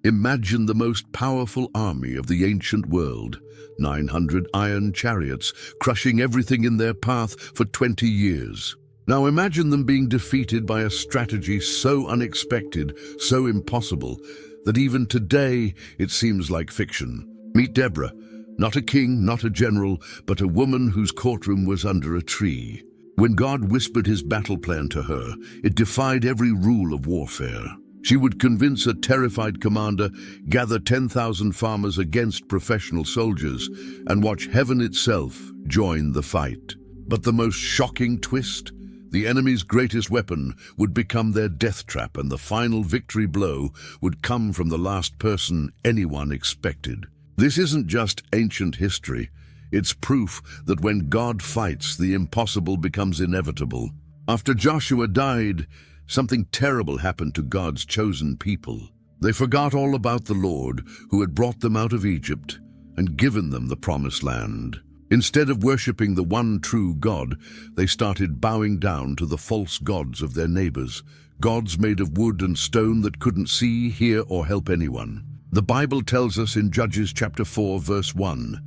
Imagine the most powerful army of the ancient world, 900 iron chariots crushing everything in their path for 20 years. Now imagine them being defeated by a strategy so unexpected, so impossible, that even today it seems like fiction. Meet Deborah, not a king, not a general, but a woman whose courtroom was under a tree. When God whispered his battle plan to her, it defied every rule of warfare. She would convince a terrified commander, gather 10,000 farmers against professional soldiers, and watch heaven itself join the fight. But the most shocking twist? The enemy's greatest weapon would become their death trap, and the final victory blow would come from the last person anyone expected. This isn't just ancient history. It's proof that when God fights, the impossible becomes inevitable. After Joshua died, something terrible happened to God's chosen people. They forgot all about the Lord who had brought them out of Egypt and given them the promised land. Instead of worshiping the one true God, they started bowing down to the false gods of their neighbors, gods made of wood and stone that couldn't see, hear, or help anyone. The Bible tells us in Judges chapter 4, verse 1,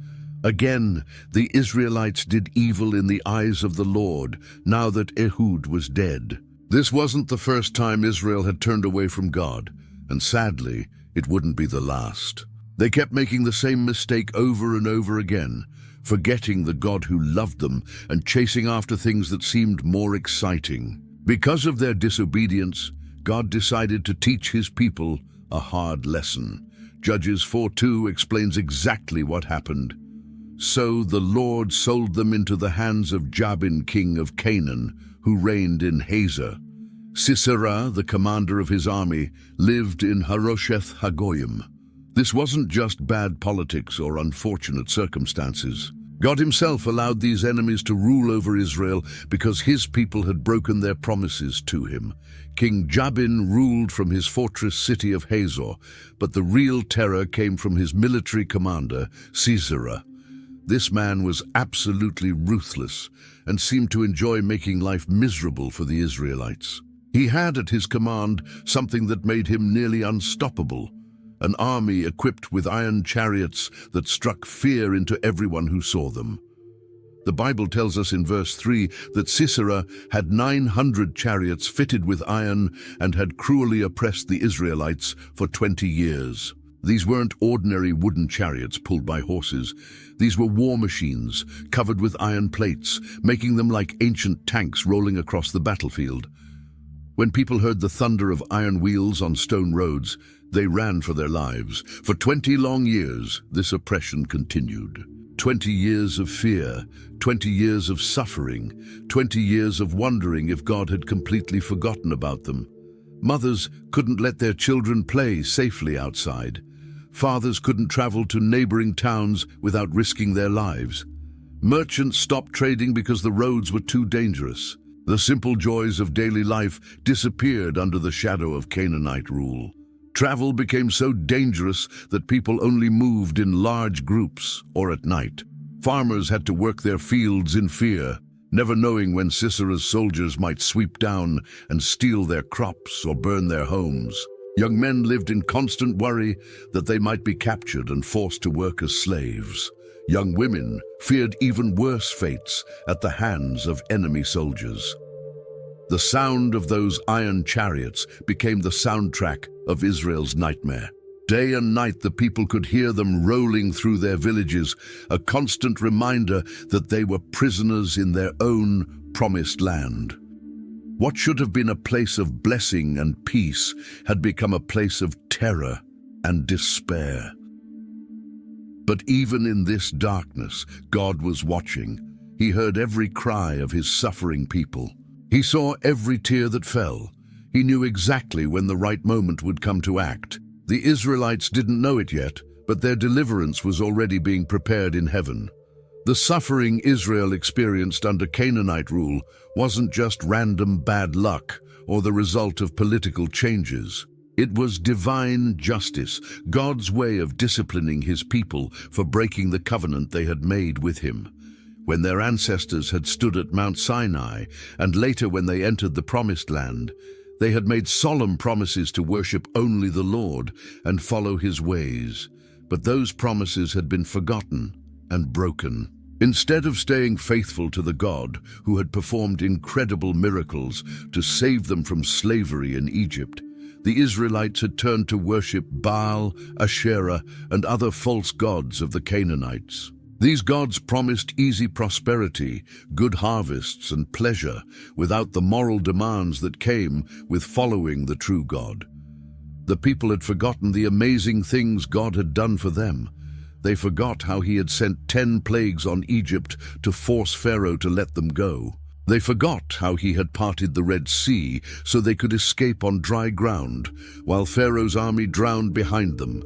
"Again, the Israelites did evil in the eyes of the Lord, now that Ehud was dead." This wasn't the first time Israel had turned away from God, and sadly, it wouldn't be the last. They kept making the same mistake over and over again, forgetting the God who loved them and chasing after things that seemed more exciting. Because of their disobedience, God decided to teach his people a hard lesson. Judges 4:2 explains exactly what happened. "So the Lord sold them into the hands of Jabin, king of Canaan, who reigned in Hazor. Sisera, the commander of his army, lived in Harosheth Hagoyim." This wasn't just bad politics or unfortunate circumstances. God himself allowed these enemies to rule over Israel because his people had broken their promises to him. King Jabin ruled from his fortress city of Hazor, but the real terror came from his military commander, Sisera. This man was absolutely ruthless and seemed to enjoy making life miserable for the Israelites. He had at his command something that made him nearly unstoppable, an army equipped with iron chariots that struck fear into everyone who saw them. The Bible tells us in verse 3 that Sisera had 900 chariots fitted with iron and had cruelly oppressed the Israelites for 20 years. These weren't ordinary wooden chariots pulled by horses. These were war machines covered with iron plates, making them like ancient tanks rolling across the battlefield. When people heard the thunder of iron wheels on stone roads, they ran for their lives. For 20 long years, this oppression continued. 20 years of fear, 20 years of suffering, 20 years of wondering if God had completely forgotten about them. Mothers couldn't let their children play safely outside. Fathers couldn't travel to neighboring towns without risking their lives. Merchants stopped trading because the roads were too dangerous. The simple joys of daily life disappeared under the shadow of Canaanite rule. Travel became so dangerous that people only moved in large groups or at night. Farmers had to work their fields in fear, never knowing when Sisera's soldiers might sweep down and steal their crops or burn their homes. Young men lived in constant worry that they might be captured and forced to work as slaves. Young women feared even worse fates at the hands of enemy soldiers. The sound of those iron chariots became the soundtrack of Israel's nightmare. Day and night the people could hear them rolling through their villages, a constant reminder that they were prisoners in their own promised land. What should have been a place of blessing and peace had become a place of terror and despair. But even in this darkness, God was watching. He heard every cry of his suffering people. He saw every tear that fell. He knew exactly when the right moment would come to act. The Israelites didn't know it yet, but their deliverance was already being prepared in heaven. The suffering Israel experienced under Canaanite rule wasn't just random bad luck or the result of political changes. It was divine justice, God's way of disciplining his people for breaking the covenant they had made with him. When their ancestors had stood at Mount Sinai, and later when they entered the Promised Land, They had made solemn promises to worship only the Lord and follow his ways, but those promises had been forgotten and broken. Instead of staying faithful to the God who had performed incredible miracles to save them from slavery in Egypt, the Israelites had turned to worship Baal, Asherah, and other false gods of the Canaanites. These gods promised easy prosperity, good harvests, and pleasure without the moral demands that came with following the true God. The people had forgotten the amazing things God had done for them. They forgot how he had sent 10 plagues on Egypt to force Pharaoh to let them go. They forgot how he had parted the Red Sea so they could escape on dry ground, while Pharaoh's army drowned behind them.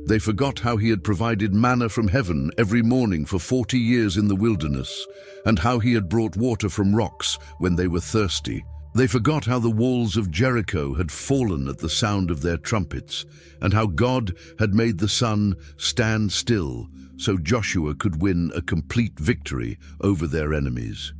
They forgot how he had provided manna from heaven every morning for 40 years in the wilderness, and how he had brought water from rocks when they were thirsty. They forgot how the walls of Jericho had fallen at the sound of their trumpets, and how God had made the sun stand still so Joshua could win a complete victory over their enemies.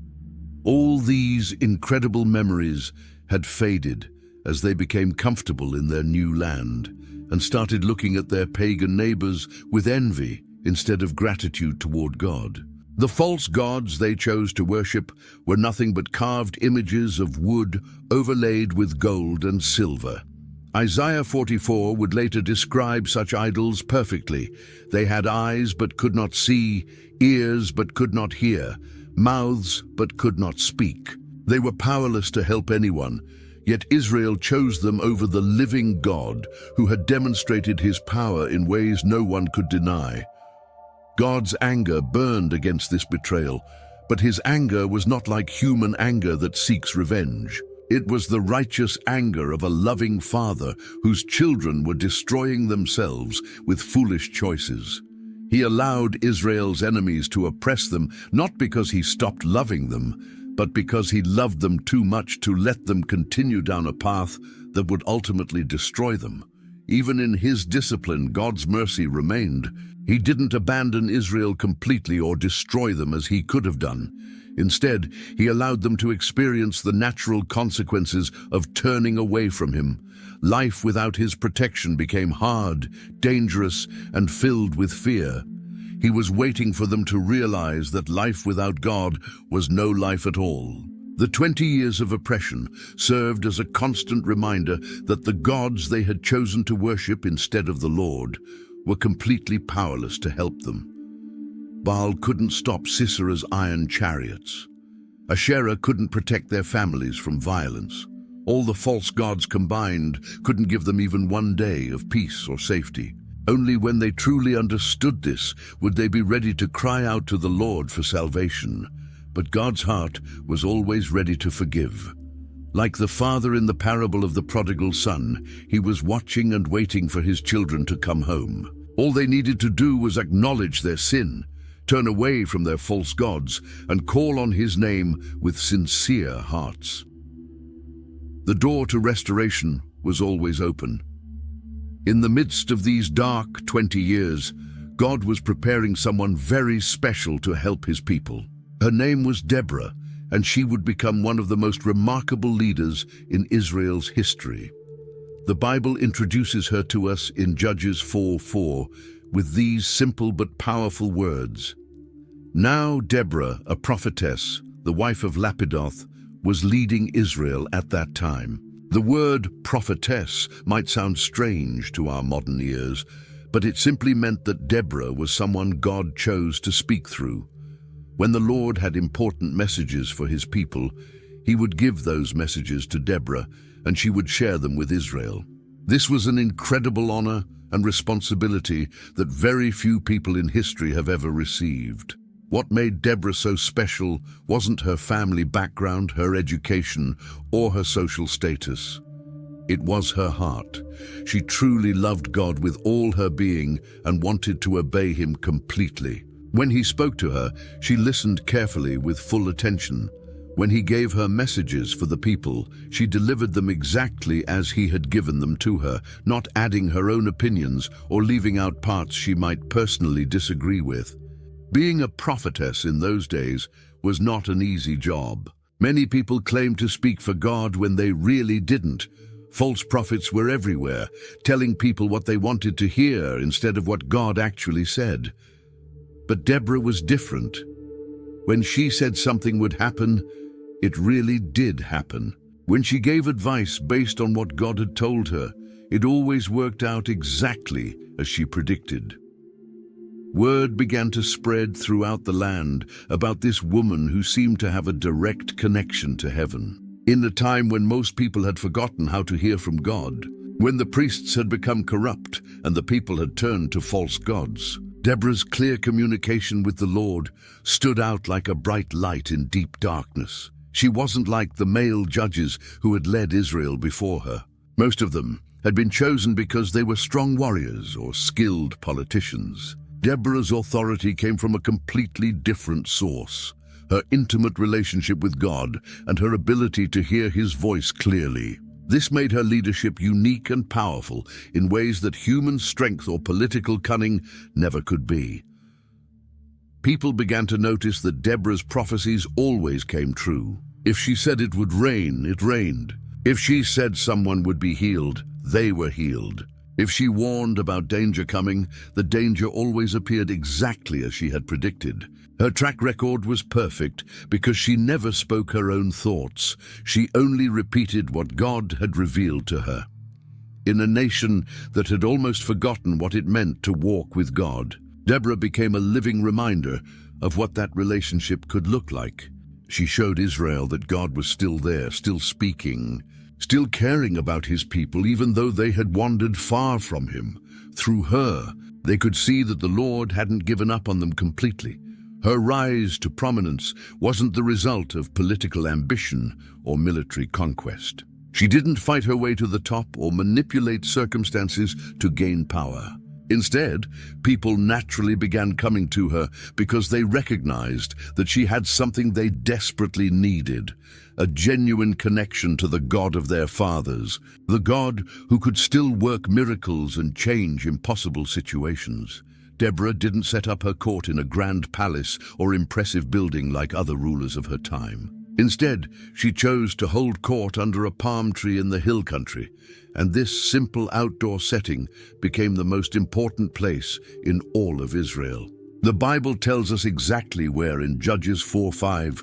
All these incredible memories had faded as they became comfortable in their new land and started looking at their pagan neighbors with envy instead of gratitude toward God. The false gods they chose to worship were nothing but carved images of wood overlaid with gold and silver. Isaiah 44 would later describe such idols perfectly. They had eyes but could not see, ears but could not hear, mouths but could not speak. They were powerless to help anyone, yet Israel chose them over the living God who had demonstrated his power in ways no one could deny. God's anger burned against this betrayal, but his anger was not like human anger that seeks revenge. It was the righteous anger of a loving father whose children were destroying themselves with foolish choices. He allowed Israel's enemies to oppress them, not because he stopped loving them, but because he loved them too much to let them continue down a path that would ultimately destroy them. Even in his discipline, God's mercy remained. He didn't abandon Israel completely or destroy them as he could have done. Instead, he allowed them to experience the natural consequences of turning away from him. Life without his protection became hard, dangerous, and filled with fear. He was waiting for them to realize that life without God was no life at all. The 20 years of oppression served as a constant reminder that the gods they had chosen to worship instead of the Lord were completely powerless to help them. Baal couldn't stop Sisera's iron chariots. Asherah couldn't protect their families from violence. All the false gods combined couldn't give them even one day of peace or safety. Only when they truly understood this would they be ready to cry out to the Lord for salvation. But God's heart was always ready to forgive. Like the father in the parable of the prodigal son, he was watching and waiting for his children to come home. All they needed to do was acknowledge their sin, turn away from their false gods, and call on his name with sincere hearts. The door to restoration was always open. In the midst of these dark 20 years, God was preparing someone very special to help his people. Her name was Deborah, and she would become one of the most remarkable leaders in Israel's history. The Bible introduces her to us in Judges 4:4 with these simple but powerful words. Now Deborah, a prophetess, the wife of Lapidoth, was leading Israel at that time. The word prophetess might sound strange to our modern ears, but it simply meant that Deborah was someone God chose to speak through. When the Lord had important messages for his people, he would give those messages to Deborah, and she would share them with Israel. This was an incredible honor and responsibility that very few people in history have ever received. What made Deborah so special wasn't her family background, her education, or her social status. It was her heart. She truly loved God with all her being and wanted to obey him completely. When he spoke to her, she listened carefully with full attention. When he gave her messages for the people, she delivered them exactly as he had given them to her, not adding her own opinions or leaving out parts she might personally disagree with. Being a prophetess in those days was not an easy job. Many people claimed to speak for God when they really didn't. False prophets were everywhere, telling people what they wanted to hear instead of what God actually said. But Deborah was different. When she said something would happen, it really did happen. When she gave advice based on what God had told her, it always worked out exactly as she predicted. Word began to spread throughout the land about this woman who seemed to have a direct connection to heaven. In a time when most people had forgotten how to hear from God, when the priests had become corrupt and the people had turned to false gods, Deborah's clear communication with the Lord stood out like a bright light in deep darkness. She wasn't like the male judges who had led Israel before her. Most of them had been chosen because they were strong warriors or skilled politicians. Deborah's authority came from a completely different source: her intimate relationship with God and her ability to hear His voice clearly. This made her leadership unique and powerful in ways that human strength or political cunning never could be. People began to notice that Deborah's prophecies always came true. If she said it would rain, it rained. If she said someone would be healed, they were healed. If she warned about danger coming, the danger always appeared exactly as she had predicted. Her track record was perfect because she never spoke her own thoughts. She only repeated what God had revealed to her. In a nation that had almost forgotten what it meant to walk with God, Deborah became a living reminder of what that relationship could look like. She showed Israel that God was still there, still speaking, still caring about His people, even though they had wandered far from Him. Through her, they could see that the Lord hadn't given up on them completely. Her rise to prominence wasn't the result of political ambition or military conquest. She didn't fight her way to the top or manipulate circumstances to gain power. Instead, people naturally began coming to her because they recognized that she had something they desperately needed: a genuine connection to the God of their fathers, the God who could still work miracles and change impossible situations. Deborah didn't set up her court in a grand palace or impressive building like other rulers of her time. Instead, she chose to hold court under a palm tree in the hill country, and this simple outdoor setting became the most important place in all of Israel. The Bible tells us exactly where in Judges 4:5.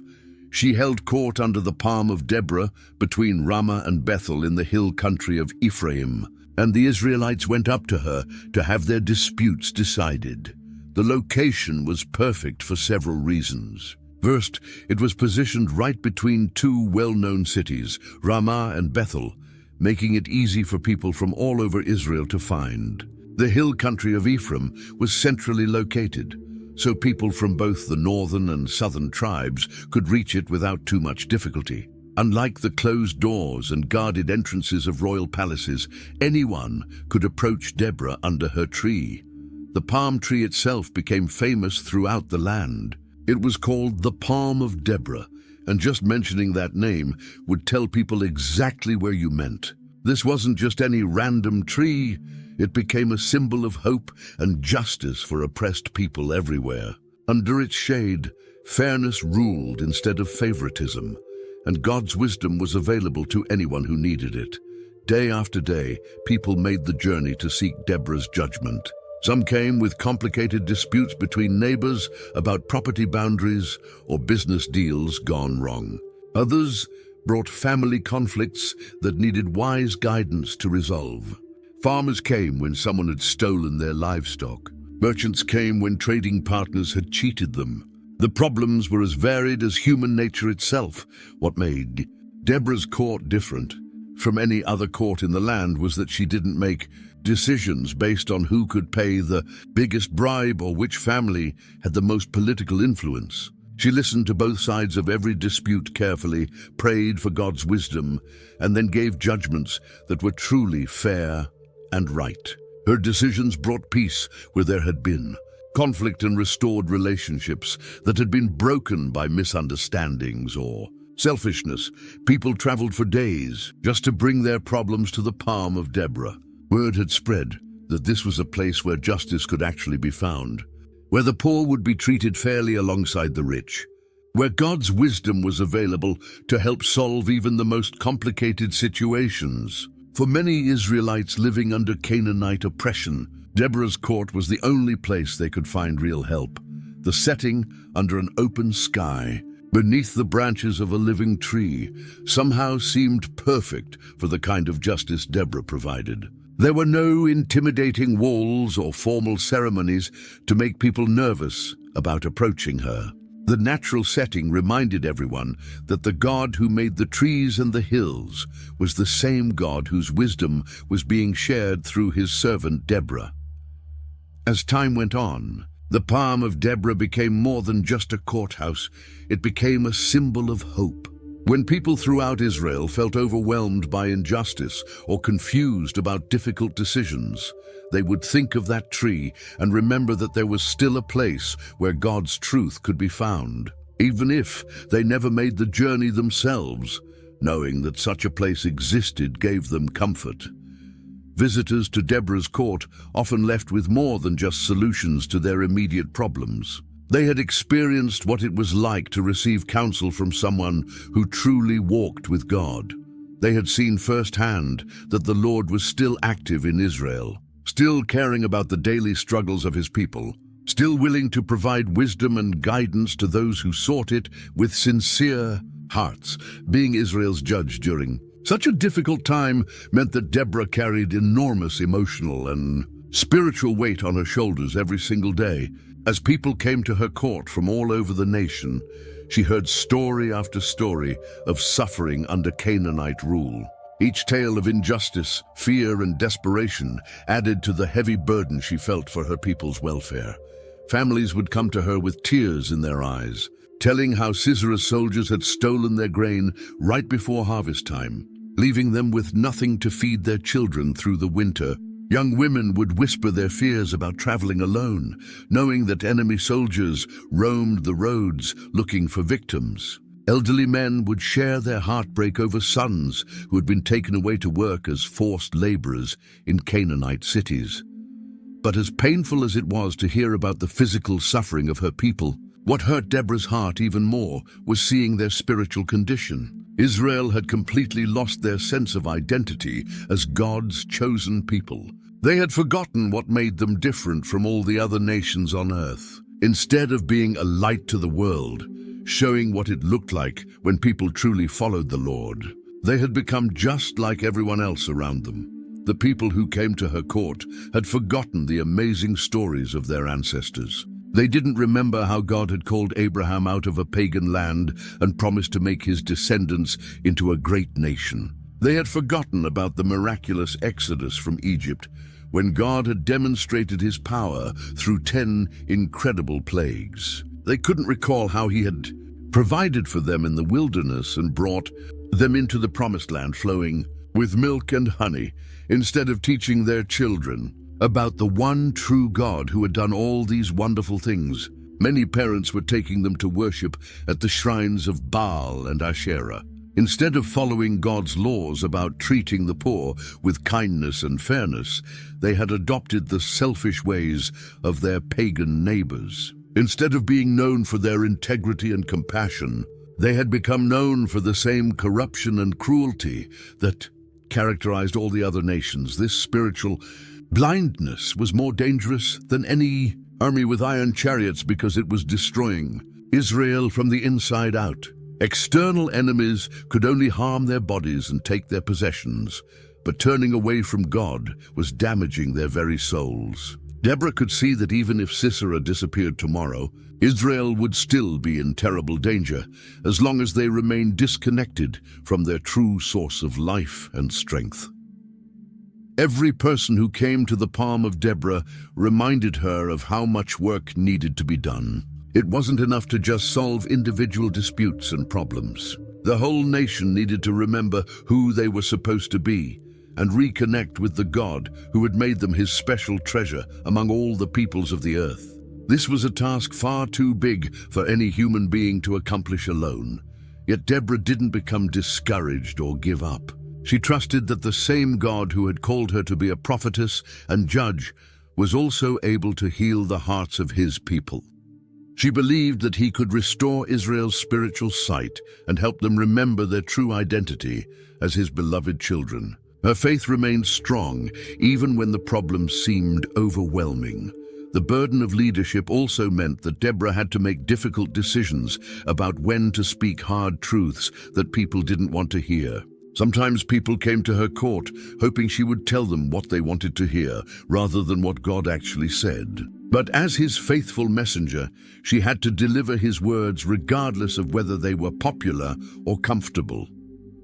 She held court under the palm of Deborah between Ramah and Bethel in the hill country of Ephraim, and the Israelites went up to her to have their disputes decided. The location was perfect for several reasons. First, it was positioned right between two well-known cities, Ramah and Bethel, making it easy for people from all over Israel to find. The hill country of Ephraim was centrally located, so people from both the northern and southern tribes could reach it without too much difficulty. Unlike the closed doors and guarded entrances of royal palaces, anyone could approach Deborah under her tree. The palm tree itself became famous throughout the land. It was called the Palm of Deborah, and just mentioning that name would tell people exactly where you meant. This wasn't just any random tree. It became a symbol of hope and justice for oppressed people everywhere. Under its shade, fairness ruled instead of favoritism, and God's wisdom was available to anyone who needed it. Day after day, people made the journey to seek Deborah's judgment. Some came with complicated disputes between neighbors about property boundaries or business deals gone wrong. Others brought family conflicts that needed wise guidance to resolve. Farmers came when someone had stolen their livestock. Merchants came when trading partners had cheated them. The problems were as varied as human nature itself. What made Deborah's court different from any other court in the land was that she didn't make decisions based on who could pay the biggest bribe or which family had the most political influence. She listened to both sides of every dispute carefully, prayed for God's wisdom, and then gave judgments that were truly fair and right. Her decisions brought peace where there had been conflict and restored relationships that had been broken by misunderstandings or selfishness. People traveled for days just to bring their problems to the palm of Deborah. Word had spread that this was a place where justice could actually be found, where the poor would be treated fairly alongside the rich. where God's wisdom was available to help solve even the most complicated situations. For many Israelites living under Canaanite oppression, Deborah's court was the only place they could find real help. The setting, under an open sky, beneath the branches of a living tree, somehow seemed perfect for the kind of justice Deborah provided. There were no intimidating walls or formal ceremonies to make people nervous about approaching her. The natural setting reminded everyone that the God who made the trees and the hills was the same God whose wisdom was being shared through his servant Deborah. As time went on, the palm of Deborah became more than just a courthouse. It became a symbol of hope. When people throughout Israel felt overwhelmed by injustice or confused about difficult decisions, they would think of that tree and remember that there was still a place where God's truth could be found. Even if they never made the journey themselves, knowing that such a place existed gave them comfort. Visitors to Deborah's court often left with more than just solutions to their immediate problems. They had experienced what it was like to receive counsel from someone who truly walked with God. They had seen firsthand that the Lord was still active in Israel, still caring about the daily struggles of his people, still willing to provide wisdom and guidance to those who sought it with sincere hearts. Being Israel's judge during such a difficult time meant that Deborah carried enormous emotional and spiritual weight on her shoulders every single day. As people came to her court from all over the nation, she heard story after story of suffering under Canaanite rule. Each tale of injustice, fear, and desperation added to the heavy burden she felt for her people's welfare. Families would come to her with tears in their eyes, telling how Sisera's soldiers had stolen their grain right before harvest time, leaving them with nothing to feed their children through the winter. Young women would whisper their fears about traveling alone, knowing that enemy soldiers roamed the roads looking for victims. Elderly men would share their heartbreak over sons who had been taken away to work as forced laborers in Canaanite cities. But as painful as it was to hear about the physical suffering of her people, what hurt Deborah's heart even more was seeing their spiritual condition. Israel had completely lost their sense of identity as God's chosen people. They had forgotten what made them different from all the other nations on earth. Instead of being a light to the world, showing what it looked like when people truly followed the Lord, they had become just like everyone else around them. The people who came to her court had forgotten the amazing stories of their ancestors. They didn't remember how God had called Abraham out of a pagan land and promised to make his descendants into a great nation. They had forgotten about the miraculous exodus from Egypt, when God had demonstrated his power through 10 incredible plagues. They couldn't recall how he had provided for them in the wilderness and brought them into the promised land flowing with milk and honey, instead of teaching their children about the one true God who had done all these wonderful things. Many parents were taking them to worship at the shrines of Baal and Asherah. Instead of following God's laws about treating the poor with kindness and fairness, they had adopted the selfish ways of their pagan neighbors. Instead of being known for their integrity and compassion, they had become known for the same corruption and cruelty that characterized all the other nations. This spiritual blindness was more dangerous than any army with iron chariots because it was destroying Israel from the inside out. External enemies could only harm their bodies and take their possessions, but turning away from God was damaging their very souls. Deborah could see that even if Sisera disappeared tomorrow, Israel would still be in terrible danger as long as they remained disconnected from their true source of life and strength. Every person who came to the palm of Deborah reminded her of how much work needed to be done. It wasn't enough to just solve individual disputes and problems. The whole nation needed to remember who they were supposed to be and reconnect with the God who had made them his special treasure among all the peoples of the earth. This was a task far too big for any human being to accomplish alone. Yet Deborah didn't become discouraged or give up. She trusted that the same God who had called her to be a prophetess and judge was also able to heal the hearts of his people. She believed that he could restore Israel's spiritual sight and help them remember their true identity as his beloved children. Her faith remained strong even when the problems seemed overwhelming. The burden of leadership also meant that Deborah had to make difficult decisions about when to speak hard truths that people didn't want to hear. Sometimes people came to her court hoping she would tell them what they wanted to hear rather than what God actually said. But as his faithful messenger, she had to deliver his words regardless of whether they were popular or comfortable.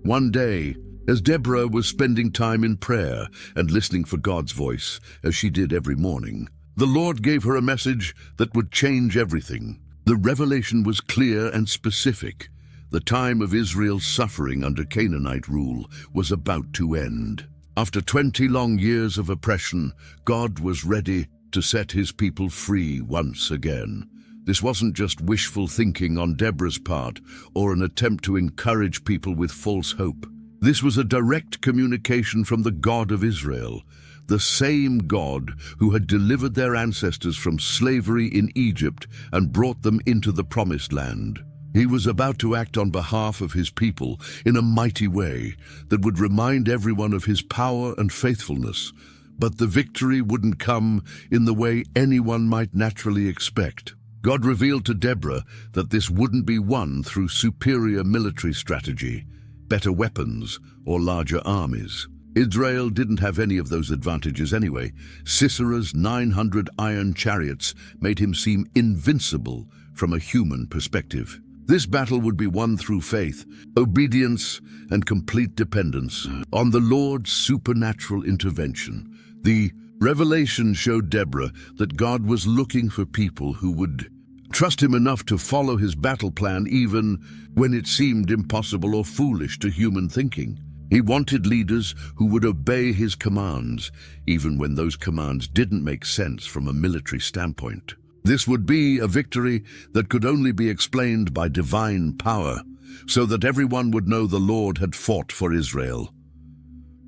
One day, as Deborah was spending time in prayer and listening for God's voice, as she did every morning, the Lord gave her a message that would change everything. The revelation was clear and specific. The time of Israel's suffering under Canaanite rule was about to end. After 20 long years of oppression, God was ready to set his people free once again. This wasn't just wishful thinking on Deborah's part or an attempt to encourage people with false hope. This was a direct communication from the God of Israel, the same God who had delivered their ancestors from slavery in Egypt and brought them into the Promised Land. He was about to act on behalf of his people in a mighty way that would remind everyone of his power and faithfulness. But the victory wouldn't come in the way anyone might naturally expect. God revealed to Deborah that this wouldn't be won through superior military strategy, better weapons, or larger armies. Israel didn't have any of those advantages anyway. Sisera's 900 iron chariots made him seem invincible from a human perspective. This battle would be won through faith, obedience, and complete dependence on the Lord's supernatural intervention. The revelation showed Deborah that God was looking for people who would trust him enough to follow his battle plan even when it seemed impossible or foolish to human thinking. He wanted leaders who would obey his commands, even when those commands didn't make sense from a military standpoint. This would be a victory that could only be explained by divine power, so that everyone would know the Lord had fought for Israel.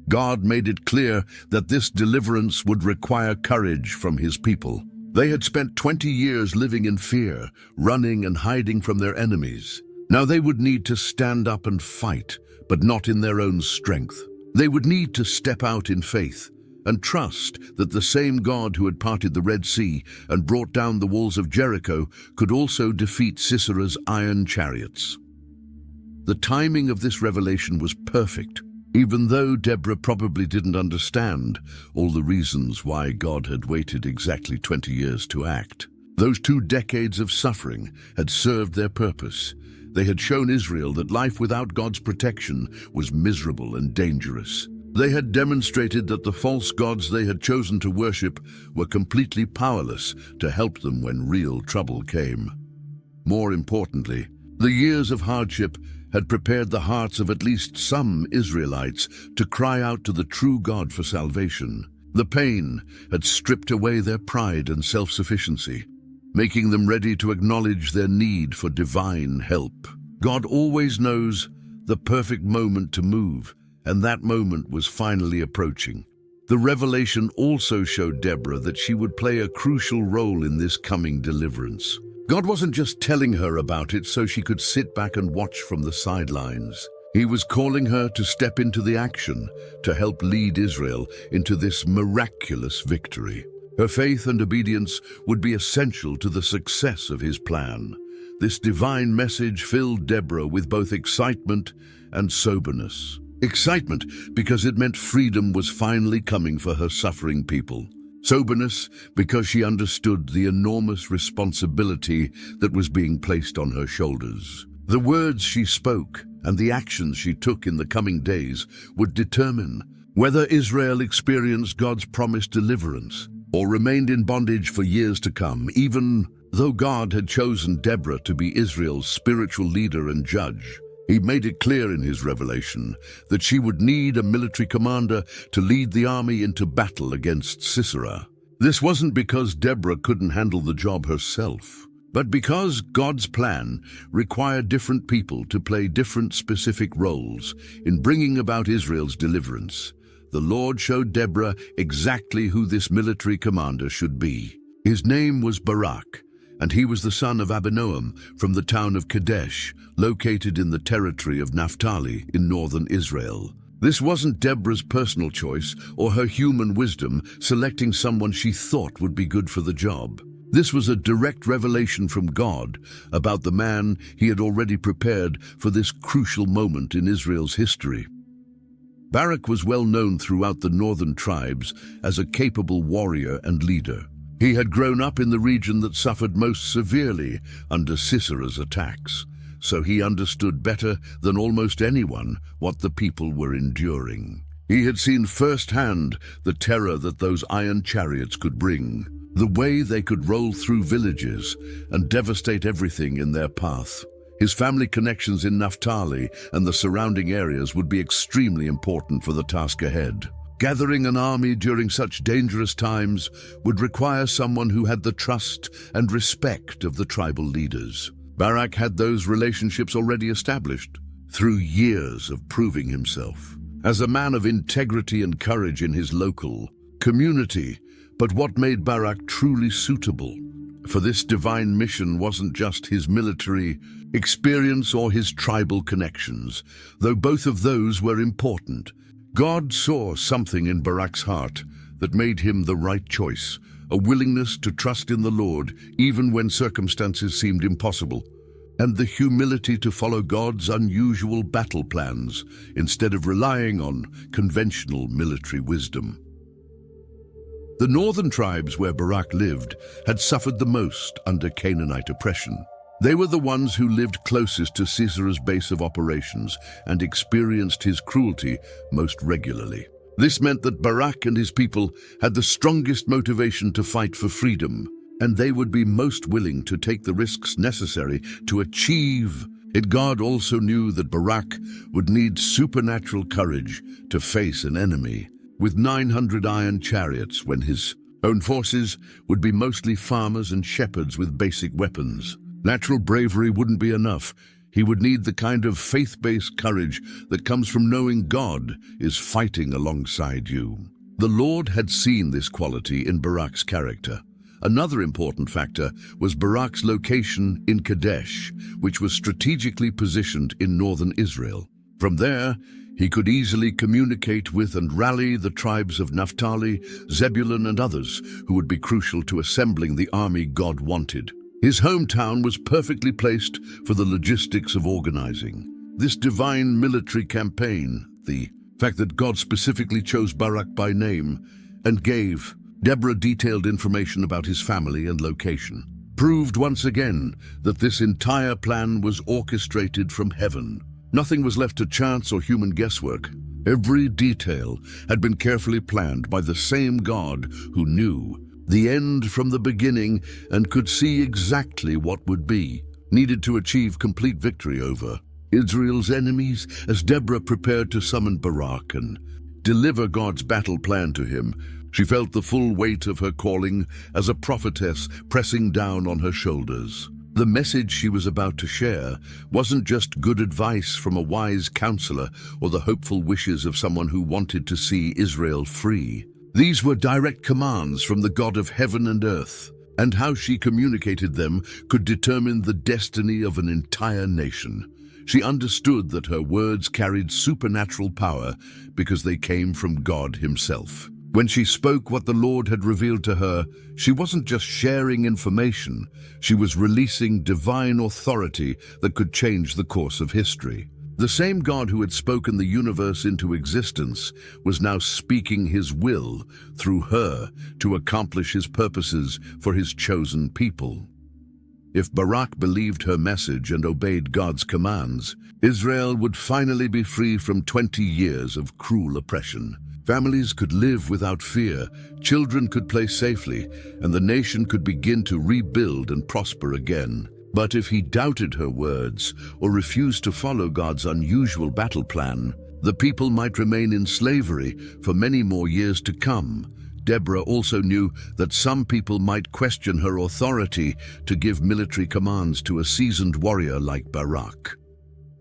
God made it clear that this deliverance would require courage from his people. They had spent 20 years living in fear, running and hiding from their enemies. Now they would need to stand up and fight, but not in their own strength. They would need to step out in faith and trust that the same God who had parted the Red Sea and brought down the walls of Jericho could also defeat Sisera's iron chariots. The timing of this revelation was perfect, even though Deborah probably didn't understand all the reasons why God had waited exactly 20 years to act. Those 2 decades of suffering had served their purpose. They had shown Israel that life without God's protection was miserable and dangerous. They had demonstrated that the false gods they had chosen to worship were completely powerless to help them when real trouble came. More importantly, the years of hardship had prepared the hearts of at least some Israelites to cry out to the true God for salvation. The pain had stripped away their pride and self-sufficiency, making them ready to acknowledge their need for divine help. God always knows the perfect moment to move, and that moment was finally approaching. The revelation also showed Deborah that she would play a crucial role in this coming deliverance. God wasn't just telling her about it so she could sit back and watch from the sidelines. He was calling her to step into the action, to help lead Israel into this miraculous victory. Her faith and obedience would be essential to the success of his plan. This divine message filled Deborah with both excitement and soberness. Excitement because it meant freedom was finally coming for her suffering people. Soberness because she understood the enormous responsibility that was being placed on her shoulders. The words she spoke and the actions she took in the coming days would determine whether Israel experienced God's promised deliverance or remained in bondage for years to come. Even though God had chosen Deborah to be Israel's spiritual leader and judge, he made it clear in his revelation that she would need a military commander to lead the army into battle against Sisera. This wasn't because Deborah couldn't handle the job herself, but because God's plan required different people to play different specific roles in bringing about Israel's deliverance. The Lord showed Deborah exactly who this military commander should be. His name was Barak, and he was the son of Abinoam from the town of Kadesh, located in the territory of Naphtali in northern Israel. This wasn't Deborah's personal choice or her human wisdom selecting someone she thought would be good for the job. This was a direct revelation from God about the man he had already prepared for this crucial moment in Israel's history. Barak was well known throughout the northern tribes as a capable warrior and leader. He had grown up in the region that suffered most severely under Sisera's attacks, so he understood better than almost anyone what the people were enduring. He had seen firsthand the terror that those iron chariots could bring, the way they could roll through villages and devastate everything in their path. His family connections in Naphtali and the surrounding areas would be extremely important for the task ahead. Gathering an army during such dangerous times would require someone who had the trust and respect of the tribal leaders. Barak had those relationships already established through years of proving himself as a man of integrity and courage in his local community. But what made Barak truly suitable for this divine mission wasn't just his military experience or his tribal connections, though both of those were important. God saw something in Barak's heart that made him the right choice, a willingness to trust in the Lord even when circumstances seemed impossible, and the humility to follow God's unusual battle plans instead of relying on conventional military wisdom. The northern tribes where Barak lived had suffered the most under Canaanite oppression. They were the ones who lived closest to Sisera's base of operations and experienced his cruelty most regularly. This meant that Barak and his people had the strongest motivation to fight for freedom, and they would be most willing to take the risks necessary to achieve it. God also knew that Barak would need supernatural courage to face an enemy with 900 iron chariots when his own forces would be mostly farmers and shepherds with basic weapons. Natural bravery wouldn't be enough. He would need the kind of faith-based courage that comes from knowing God is fighting alongside you. The Lord had seen this quality in Barak's character. Another important factor was Barak's location in Kadesh, which was strategically positioned in northern Israel. From there, he could easily communicate with and rally the tribes of Naphtali, Zebulun, and others who would be crucial to assembling the army God wanted. His hometown was perfectly placed for the logistics of organizing this divine military campaign. The fact that God specifically chose Barak by name and gave Deborah detailed information about his family and location proved once again that this entire plan was orchestrated from heaven. Nothing was left to chance or human guesswork. Every detail had been carefully planned by the same God who knew the end from the beginning and could see exactly what would be needed to achieve complete victory over Israel's enemies. As Deborah prepared to summon Barak and deliver God's battle plan to him, she felt the full weight of her calling as a prophetess pressing down on her shoulders. The message she was about to share wasn't just good advice from a wise counselor or the hopeful wishes of someone who wanted to see Israel free. These were direct commands from the God of heaven and earth, and how she communicated them could determine the destiny of an entire nation. She understood that her words carried supernatural power because they came from God himself. When she spoke what the Lord had revealed to her, she wasn't just sharing information, she was releasing divine authority that could change the course of history. The same God who had spoken the universe into existence was now speaking his will through her to accomplish his purposes for his chosen people. If Barak believed her message and obeyed God's commands, Israel would finally be free from 20 years of cruel oppression. Families could live without fear, children could play safely, and the nation could begin to rebuild and prosper again. But if he doubted her words or refused to follow God's unusual battle plan, the people might remain in slavery for many more years to come. Deborah also knew that some people might question her authority to give military commands to a seasoned warrior like Barak.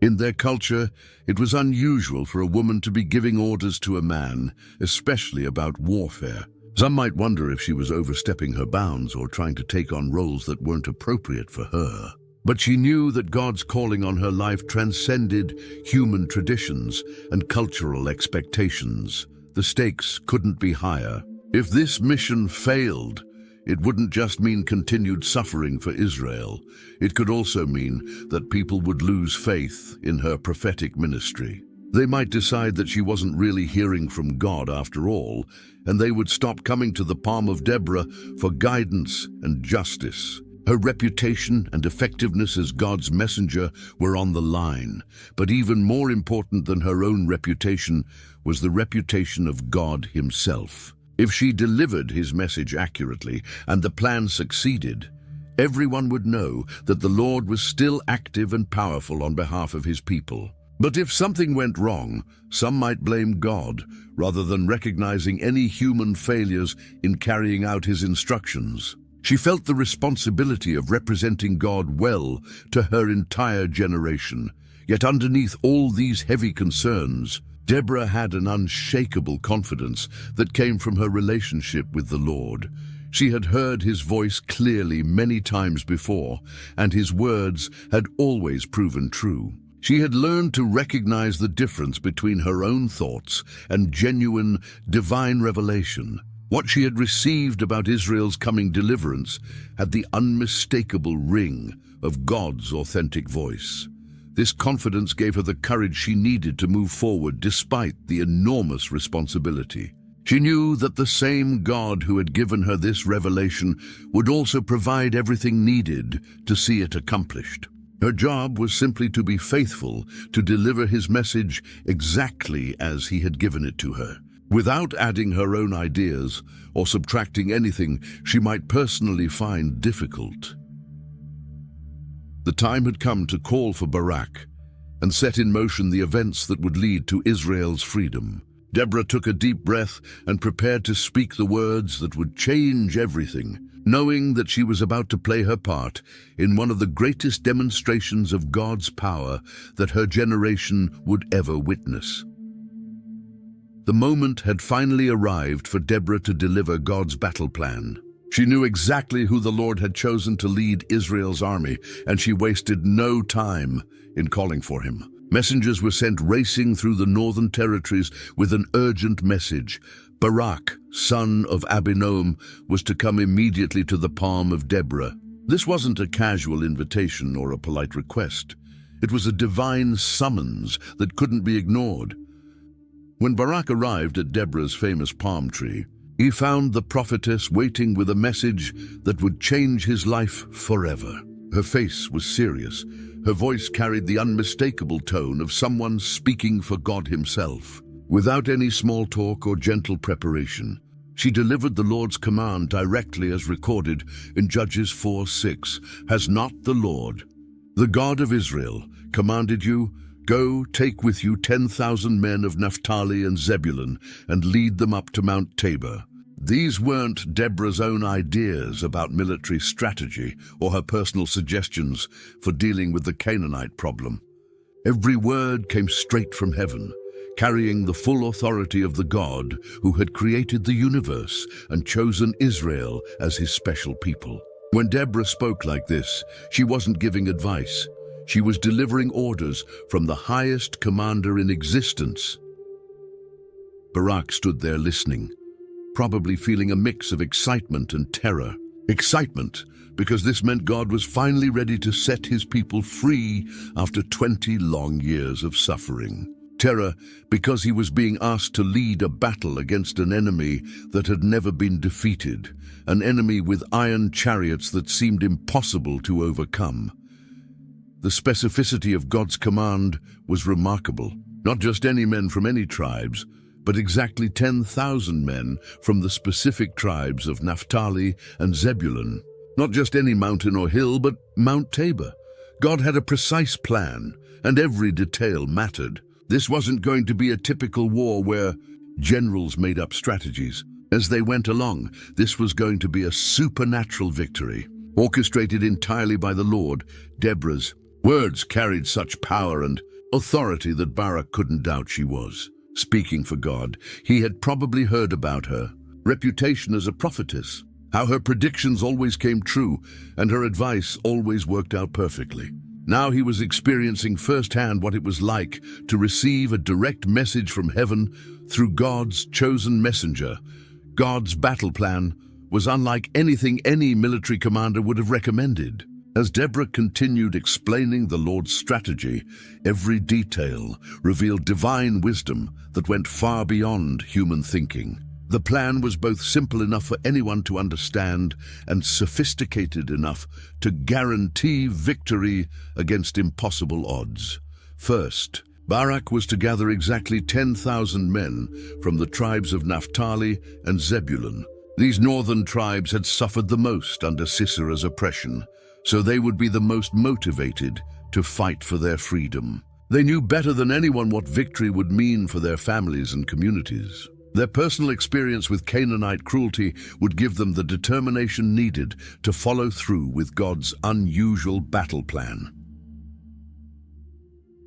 In their culture, it was unusual for a woman to be giving orders to a man, especially about warfare. Some might wonder if she was overstepping her bounds or trying to take on roles that weren't appropriate for her. But she knew that God's calling on her life transcended human traditions and cultural expectations. The stakes couldn't be higher. If this mission failed, it wouldn't just mean continued suffering for Israel. It could also mean that people would lose faith in her prophetic ministry. They might decide that she wasn't really hearing from God after all, and they would stop coming to the palm of Deborah for guidance and justice. Her reputation and effectiveness as God's messenger were on the line, but even more important than her own reputation was the reputation of God himself. If she delivered his message accurately and the plan succeeded, everyone would know that the Lord was still active and powerful on behalf of his people. But if something went wrong, some might blame God rather than recognizing any human failures in carrying out his instructions. She felt the responsibility of representing God well to her entire generation. Yet underneath all these heavy concerns, Deborah had an unshakable confidence that came from her relationship with the Lord. She had heard his voice clearly many times before, and his words had always proven true. She had learned to recognize the difference between her own thoughts and genuine divine revelation. What she had received about Israel's coming deliverance had the unmistakable ring of God's authentic voice. This confidence gave her the courage she needed to move forward despite the enormous responsibility. She knew that the same God who had given her this revelation would also provide everything needed to see it accomplished. Her job was simply to be faithful, to deliver his message exactly as he had given it to her, without adding her own ideas or subtracting anything she might personally find difficult. The time had come to call for Barak and set in motion the events that would lead to Israel's freedom. Deborah took a deep breath and prepared to speak the words that would change everything, knowing that she was about to play her part in one of the greatest demonstrations of God's power that her generation would ever witness. The moment had finally arrived for Deborah to deliver God's battle plan. She knew exactly who the Lord had chosen to lead Israel's army, and she wasted no time in calling for him. Messengers were sent racing through the northern territories with an urgent message. Barak, son of Abinoam, was to come immediately to the palm of Deborah. This wasn't a casual invitation or a polite request. It was a divine summons that couldn't be ignored. When Barak arrived at Deborah's famous palm tree, he found the prophetess waiting with a message that would change his life forever. Her face was serious. Her voice carried the unmistakable tone of someone speaking for God himself. Without any small talk or gentle preparation, she delivered the Lord's command directly as recorded in Judges 4:6. Has not the Lord, the God of Israel, commanded you? Go, take with you 10,000 men of Naphtali and Zebulun and lead them up to Mount Tabor. These weren't Deborah's own ideas about military strategy or her personal suggestions for dealing with the Canaanite problem. Every word came straight from heaven, carrying the full authority of the God who had created the universe and chosen Israel as his special people. When Deborah spoke like this, she wasn't giving advice. She was delivering orders from the highest commander in existence. Barak stood there listening, probably feeling a mix of excitement and terror. Excitement, because this meant God was finally ready to set his people free after 20 long years of suffering. Terror, because he was being asked to lead a battle against an enemy that had never been defeated, an enemy with iron chariots that seemed impossible to overcome. The specificity of God's command was remarkable. Not just any men from any tribes, but exactly 10,000 men from the specific tribes of Naphtali and Zebulun. Not just any mountain or hill, but Mount Tabor. God had a precise plan, and every detail mattered. This wasn't going to be a typical war where generals made up strategies. As they went along, this was going to be a supernatural victory, orchestrated entirely by the Lord. Deborah's words carried such power and authority that Barak couldn't doubt she was speaking for God. He had probably heard about her, reputation as a prophetess, how her predictions always came true and her advice always worked out perfectly. Now he was experiencing firsthand what it was like to receive a direct message from heaven through God's chosen messenger. God's battle plan was unlike anything any military commander would have recommended. As Deborah continued explaining the Lord's strategy, every detail revealed divine wisdom that went far beyond human thinking. The plan was both simple enough for anyone to understand and sophisticated enough to guarantee victory against impossible odds. First, Barak was to gather exactly 10,000 men from the tribes of Naphtali and Zebulun. These northern tribes had suffered the most under Sisera's oppression, so they would be the most motivated to fight for their freedom. They knew better than anyone what victory would mean for their families and communities. Their personal experience with Canaanite cruelty would give them the determination needed to follow through with God's unusual battle plan.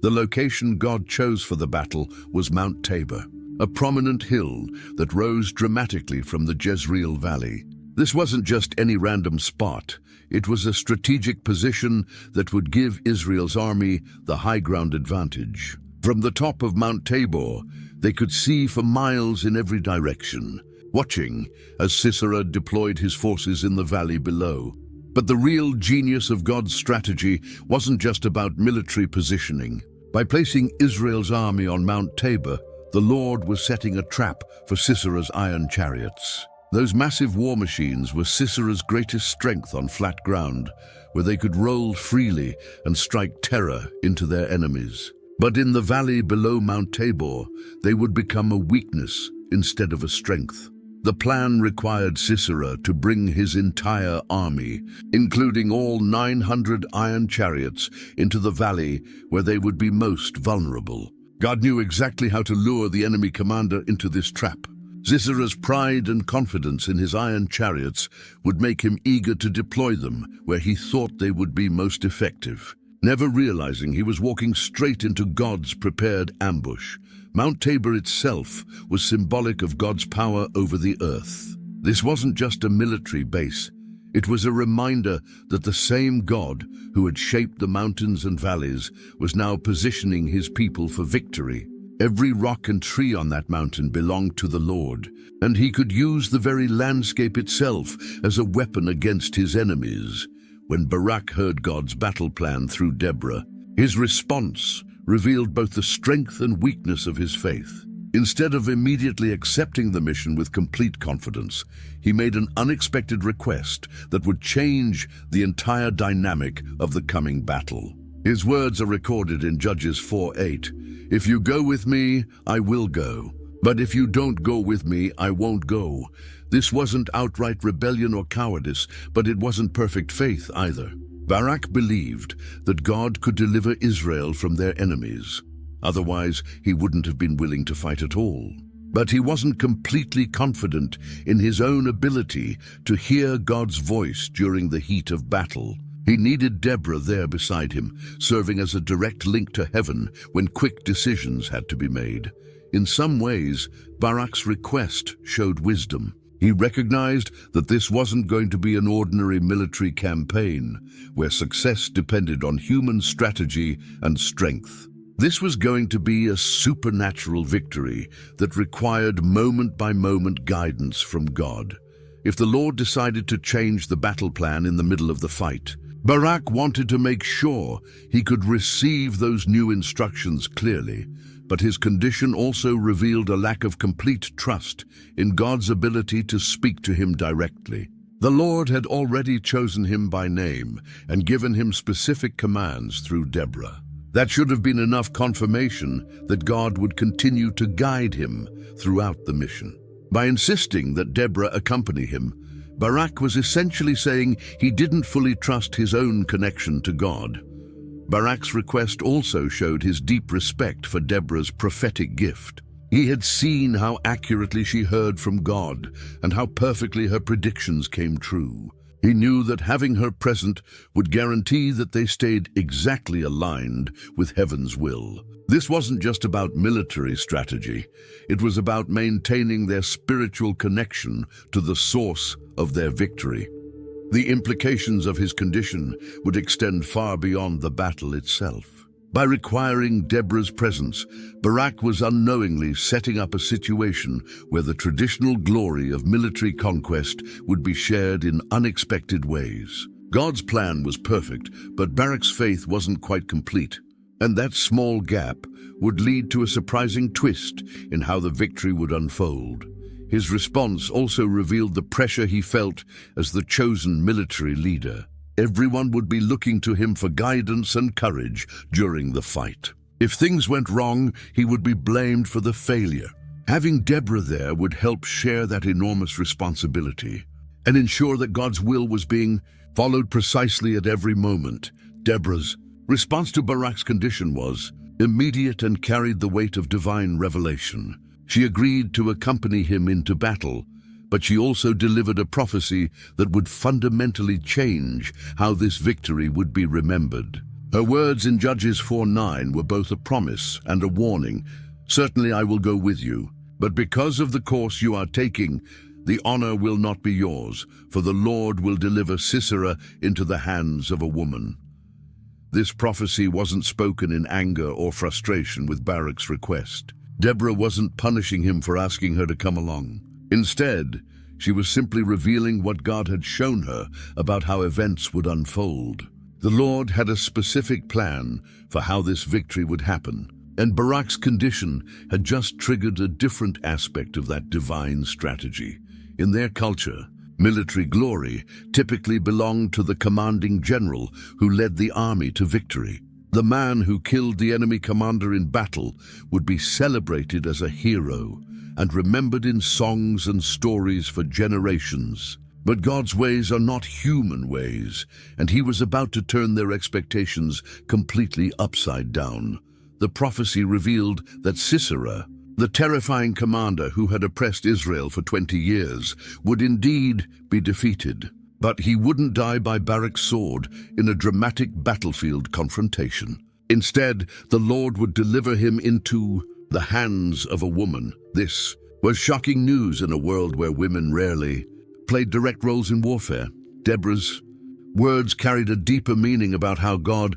The location God chose for the battle was Mount Tabor, a prominent hill that rose dramatically from the Jezreel Valley. This wasn't just any random spot. It was a strategic position that would give Israel's army the high ground advantage. From the top of Mount Tabor, they could see for miles in every direction, watching as Sisera deployed his forces in the valley below. But the real genius of God's strategy wasn't just about military positioning. By placing Israel's army on Mount Tabor, the Lord was setting a trap for Sisera's iron chariots. Those massive war machines were Sisera's greatest strength on flat ground, where they could roll freely and strike terror into their enemies. But in the valley below Mount Tabor, they would become a weakness instead of a strength. The plan required Sisera to bring his entire army, including all 900 iron chariots, into the valley where they would be most vulnerable. God knew exactly how to lure the enemy commander into this trap. Sisera's pride and confidence in his iron chariots would make him eager to deploy them where he thought they would be most effective. Never realizing he was walking straight into God's prepared ambush, Mount Tabor itself was symbolic of God's power over the earth. This wasn't just a military base. It was a reminder that the same God who had shaped the mountains and valleys was now positioning his people for victory. Every rock and tree on that mountain belonged to the Lord, and he could use the very landscape itself as a weapon against his enemies. When Barak heard God's battle plan through Deborah, his response revealed both the strength and weakness of his faith. Instead of immediately accepting the mission with complete confidence, he made an unexpected request that would change the entire dynamic of the coming battle. His words are recorded in Judges 4:8. "If you go with me, I will go. But if you don't go with me, I won't go." This wasn't outright rebellion or cowardice, but it wasn't perfect faith either. Barak believed that God could deliver Israel from their enemies. Otherwise, he wouldn't have been willing to fight at all. But he wasn't completely confident in his own ability to hear God's voice during the heat of battle. He needed Deborah there beside him, serving as a direct link to heaven when quick decisions had to be made. In some ways, Barak's request showed wisdom. He recognized that this wasn't going to be an ordinary military campaign, where success depended on human strategy and strength. This was going to be a supernatural victory that required moment-by-moment guidance from God. If the Lord decided to change the battle plan in the middle of the fight, Barak wanted to make sure he could receive those new instructions clearly, but his condition also revealed a lack of complete trust in God's ability to speak to him directly. The Lord had already chosen him by name and given him specific commands through Deborah. That should have been enough confirmation that God would continue to guide him throughout the mission. By insisting that Deborah accompany him, Barak was essentially saying he didn't fully trust his own connection to God. Barak's request also showed his deep respect for Deborah's prophetic gift. He had seen how accurately she heard from God and how perfectly her predictions came true. He knew that having her present would guarantee that they stayed exactly aligned with heaven's will. This wasn't just about military strategy. It was about maintaining their spiritual connection to the source of their victory. The implications of his condition would extend far beyond the battle itself. By requiring Deborah's presence, Barak was unknowingly setting up a situation where the traditional glory of military conquest would be shared in unexpected ways. God's plan was perfect, but Barak's faith wasn't quite complete, and that small gap would lead to a surprising twist in how the victory would unfold. His response also revealed the pressure he felt as the chosen military leader. Everyone would be looking to him for guidance and courage during the fight. If things went wrong, he would be blamed for the failure. Having Deborah there would help share that enormous responsibility and ensure that God's will was being followed precisely at every moment. Deborah's response to Barak's condition was immediate and carried the weight of divine revelation. She agreed to accompany him into battle, but she also delivered a prophecy that would fundamentally change how this victory would be remembered. Her words in Judges 4:9 were both a promise and a warning. Certainly I will go with you, but because of the course you are taking, the honor will not be yours, for the Lord will deliver Sisera into the hands of a woman. This prophecy wasn't spoken in anger or frustration with Barak's request. Deborah wasn't punishing him for asking her to come along. Instead, she was simply revealing what God had shown her about how events would unfold. The Lord had a specific plan for how this victory would happen, and Barak's condition had just triggered a different aspect of that divine strategy. In their culture, military glory typically belonged to the commanding general who led the army to victory. The man who killed the enemy commander in battle would be celebrated as a hero and remembered in songs and stories for generations. But God's ways are not human ways, and he was about to turn their expectations completely upside down. The prophecy revealed that Sisera, the terrifying commander who had oppressed Israel for 20 years, would indeed be defeated. But he wouldn't die by Barak's sword in a dramatic battlefield confrontation. Instead, the Lord would deliver him into the hands of a woman. This was shocking news in a world where women rarely played direct roles in warfare. Deborah's words carried a deeper meaning about how God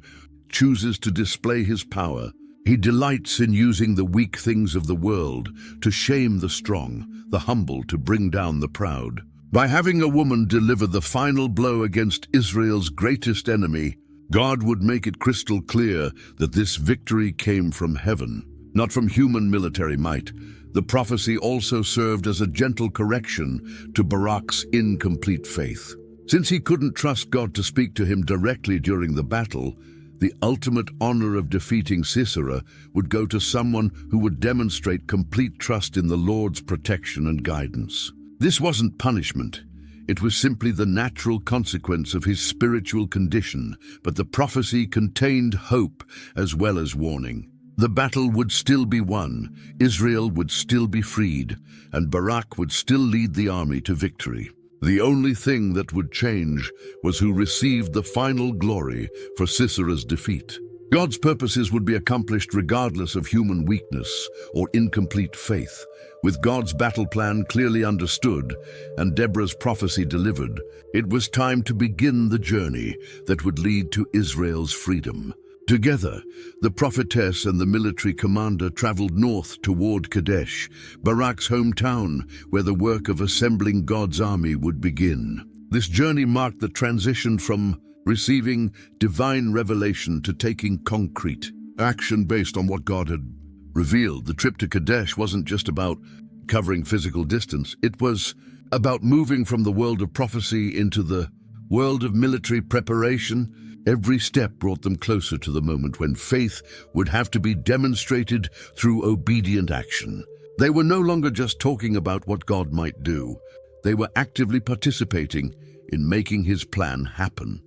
chooses to display his power. He delights in using the weak things of the world to shame the strong, the humble to bring down the proud. By having a woman deliver the final blow against Israel's greatest enemy, God would make it crystal clear that this victory came from heaven, not from human military might. The prophecy also served as a gentle correction to Barak's incomplete faith. Since he couldn't trust God to speak to him directly during the battle, the ultimate honor of defeating Sisera would go to someone who would demonstrate complete trust in the Lord's protection and guidance. This wasn't punishment. It was simply the natural consequence of his spiritual condition, but the prophecy contained hope as well as warning. The battle would still be won, Israel would still be freed, and Barak would still lead the army to victory. The only thing that would change was who received the final glory for Sisera's defeat. God's purposes would be accomplished regardless of human weakness or incomplete faith. With God's battle plan clearly understood and Deborah's prophecy delivered, it was time to begin the journey that would lead to Israel's freedom. Together, the prophetess and the military commander traveled north toward Kadesh, Barak's hometown, where the work of assembling God's army would begin. This journey marked the transition from receiving divine revelation to taking concrete action based on what God had revealed. The trip to Kadesh wasn't just about covering physical distance. It was about moving from the world of prophecy into the world of military preparation. Every step brought them closer to the moment when faith would have to be demonstrated through obedient action. They were no longer just talking about what God might do. They were actively participating in making his plan happen.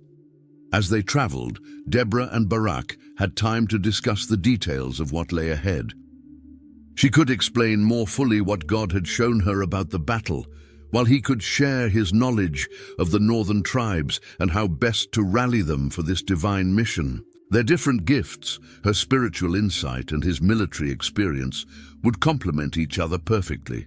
As they traveled, Deborah and Barak had time to discuss the details of what lay ahead. She could explain more fully what God had shown her about the battle, while he could share his knowledge of the northern tribes and how best to rally them for this divine mission. Their different gifts, her spiritual insight and his military experience, would complement each other perfectly.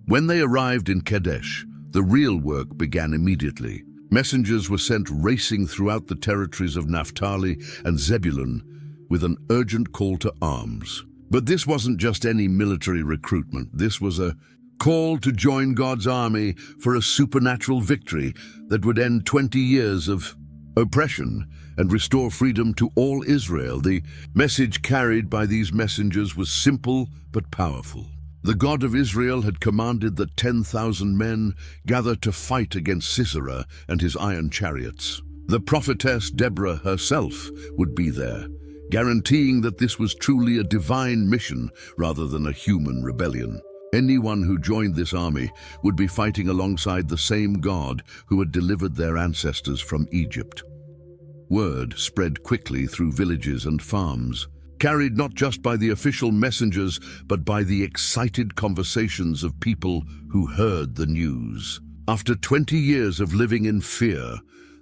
When they arrived in Kadesh, the real work began immediately. Messengers were sent racing throughout the territories of Naphtali and Zebulun with an urgent call to arms. But this wasn't just any military recruitment. This was a call to join God's army for a supernatural victory that would end 20 years of oppression and restore freedom to all Israel. The message carried by these messengers was simple but powerful. The God of Israel had commanded that 10,000 men gather to fight against Sisera and his iron chariots. The prophetess Deborah herself would be there, guaranteeing that this was truly a divine mission rather than a human rebellion. Anyone who joined this army would be fighting alongside the same God who had delivered their ancestors from Egypt. Word spread quickly through villages and farms, carried not just by the official messengers, but by the excited conversations of people who heard the news. After 20 years of living in fear,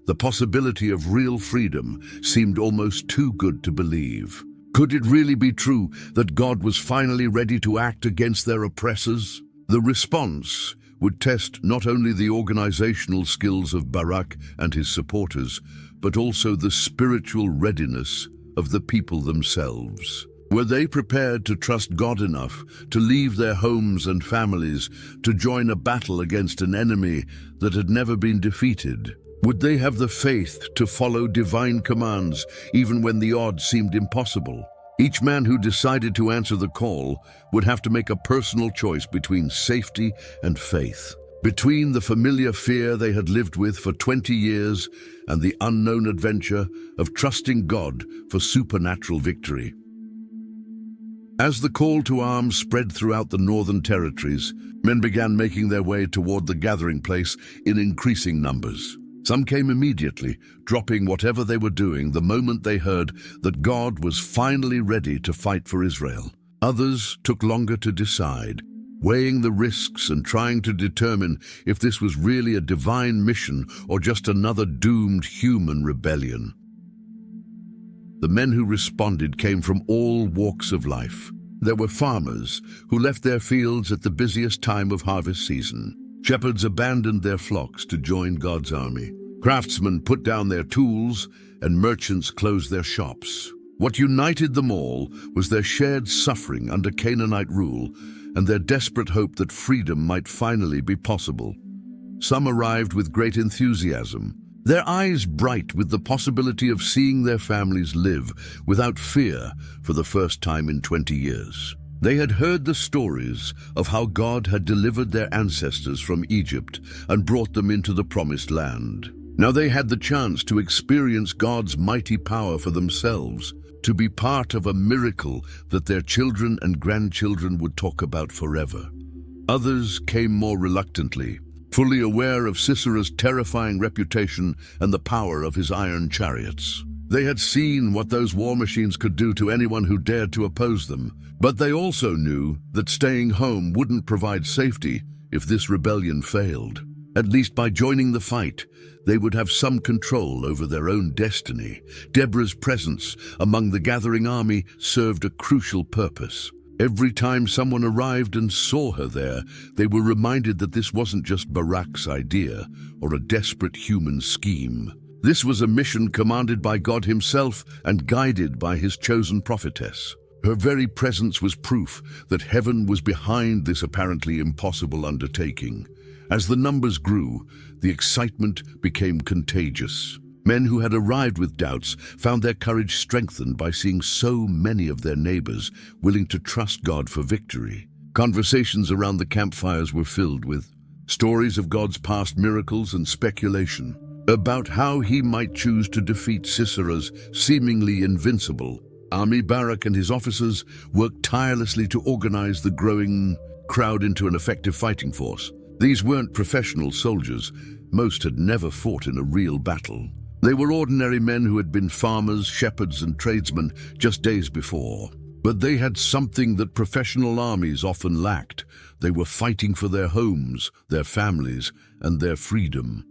the possibility of real freedom seemed almost too good to believe. Could it really be true that God was finally ready to act against their oppressors? The response would test not only the organizational skills of Barak and his supporters, but also the spiritual readiness of the people themselves. Were they prepared to trust God enough to leave their homes and families to join a battle against an enemy that had never been defeated? Would they have the faith to follow divine commands even when the odds seemed impossible? Each man who decided to answer the call would have to make a personal choice between safety and faith, between the familiar fear they had lived with for 20 years and the unknown adventure of trusting God for supernatural victory. As the call to arms spread throughout the northern territories, men began making their way toward the gathering place in increasing numbers. Some came immediately, dropping whatever they were doing the moment they heard that God was finally ready to fight for Israel. Others took longer to decide, weighing the risks and trying to determine if this was really a divine mission or just another doomed human rebellion. The men who responded came from all walks of life. There were farmers who left their fields at the busiest time of harvest season. Shepherds abandoned their flocks to join God's army. Craftsmen put down their tools, and merchants closed their shops. What united them all was their shared suffering under Canaanite rule and their desperate hope that freedom might finally be possible. Some arrived with great enthusiasm, their eyes bright with the possibility of seeing their families live without fear for the first time in 20 years. They had heard the stories of how God had delivered their ancestors from Egypt and brought them into the promised land. Now they had the chance to experience God's mighty power for themselves, to be part of a miracle that their children and grandchildren would talk about forever. Others came more reluctantly, fully aware of Sisera's terrifying reputation and the power of his iron chariots. They had seen what those war machines could do to anyone who dared to oppose them, but they also knew that staying home wouldn't provide safety if this rebellion failed. At least by joining the fight, they would have some control over their own destiny. Deborah's presence among the gathering army served a crucial purpose. Every time someone arrived and saw her there, they were reminded that this wasn't just Barak's idea or a desperate human scheme. This was a mission commanded by God himself and guided by his chosen prophetess. Her very presence was proof that heaven was behind this apparently impossible undertaking. As the numbers grew, the excitement became contagious. Men who had arrived with doubts found their courage strengthened by seeing so many of their neighbors willing to trust God for victory. Conversations around the campfires were filled with stories of God's past miracles and speculation about how he might choose to defeat Sisera's seemingly invincible army. Barak and his officers worked tirelessly to organize the growing crowd into an effective fighting force. These weren't professional soldiers. Most had never fought in a real battle. They were ordinary men who had been farmers, shepherds, and tradesmen just days before. But they had something that professional armies often lacked. They were fighting for their homes, their families, and their freedom.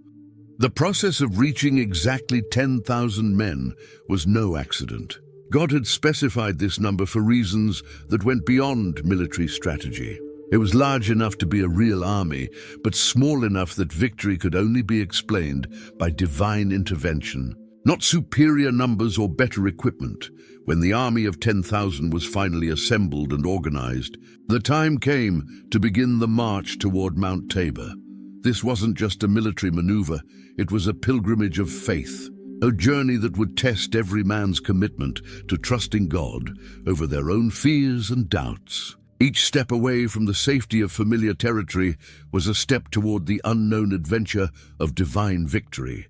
The process of reaching exactly 10,000 men was no accident. God had specified this number for reasons that went beyond military strategy. It was large enough to be a real army, but small enough that victory could only be explained by divine intervention. Not superior numbers or better equipment. When the army of 10,000 was finally assembled and organized, the time came to begin the march toward Mount Tabor. This wasn't just a military maneuver, it was a pilgrimage of faith, a journey that would test every man's commitment to trusting God over their own fears and doubts. Each step away from the safety of familiar territory was a step toward the unknown adventure of divine victory.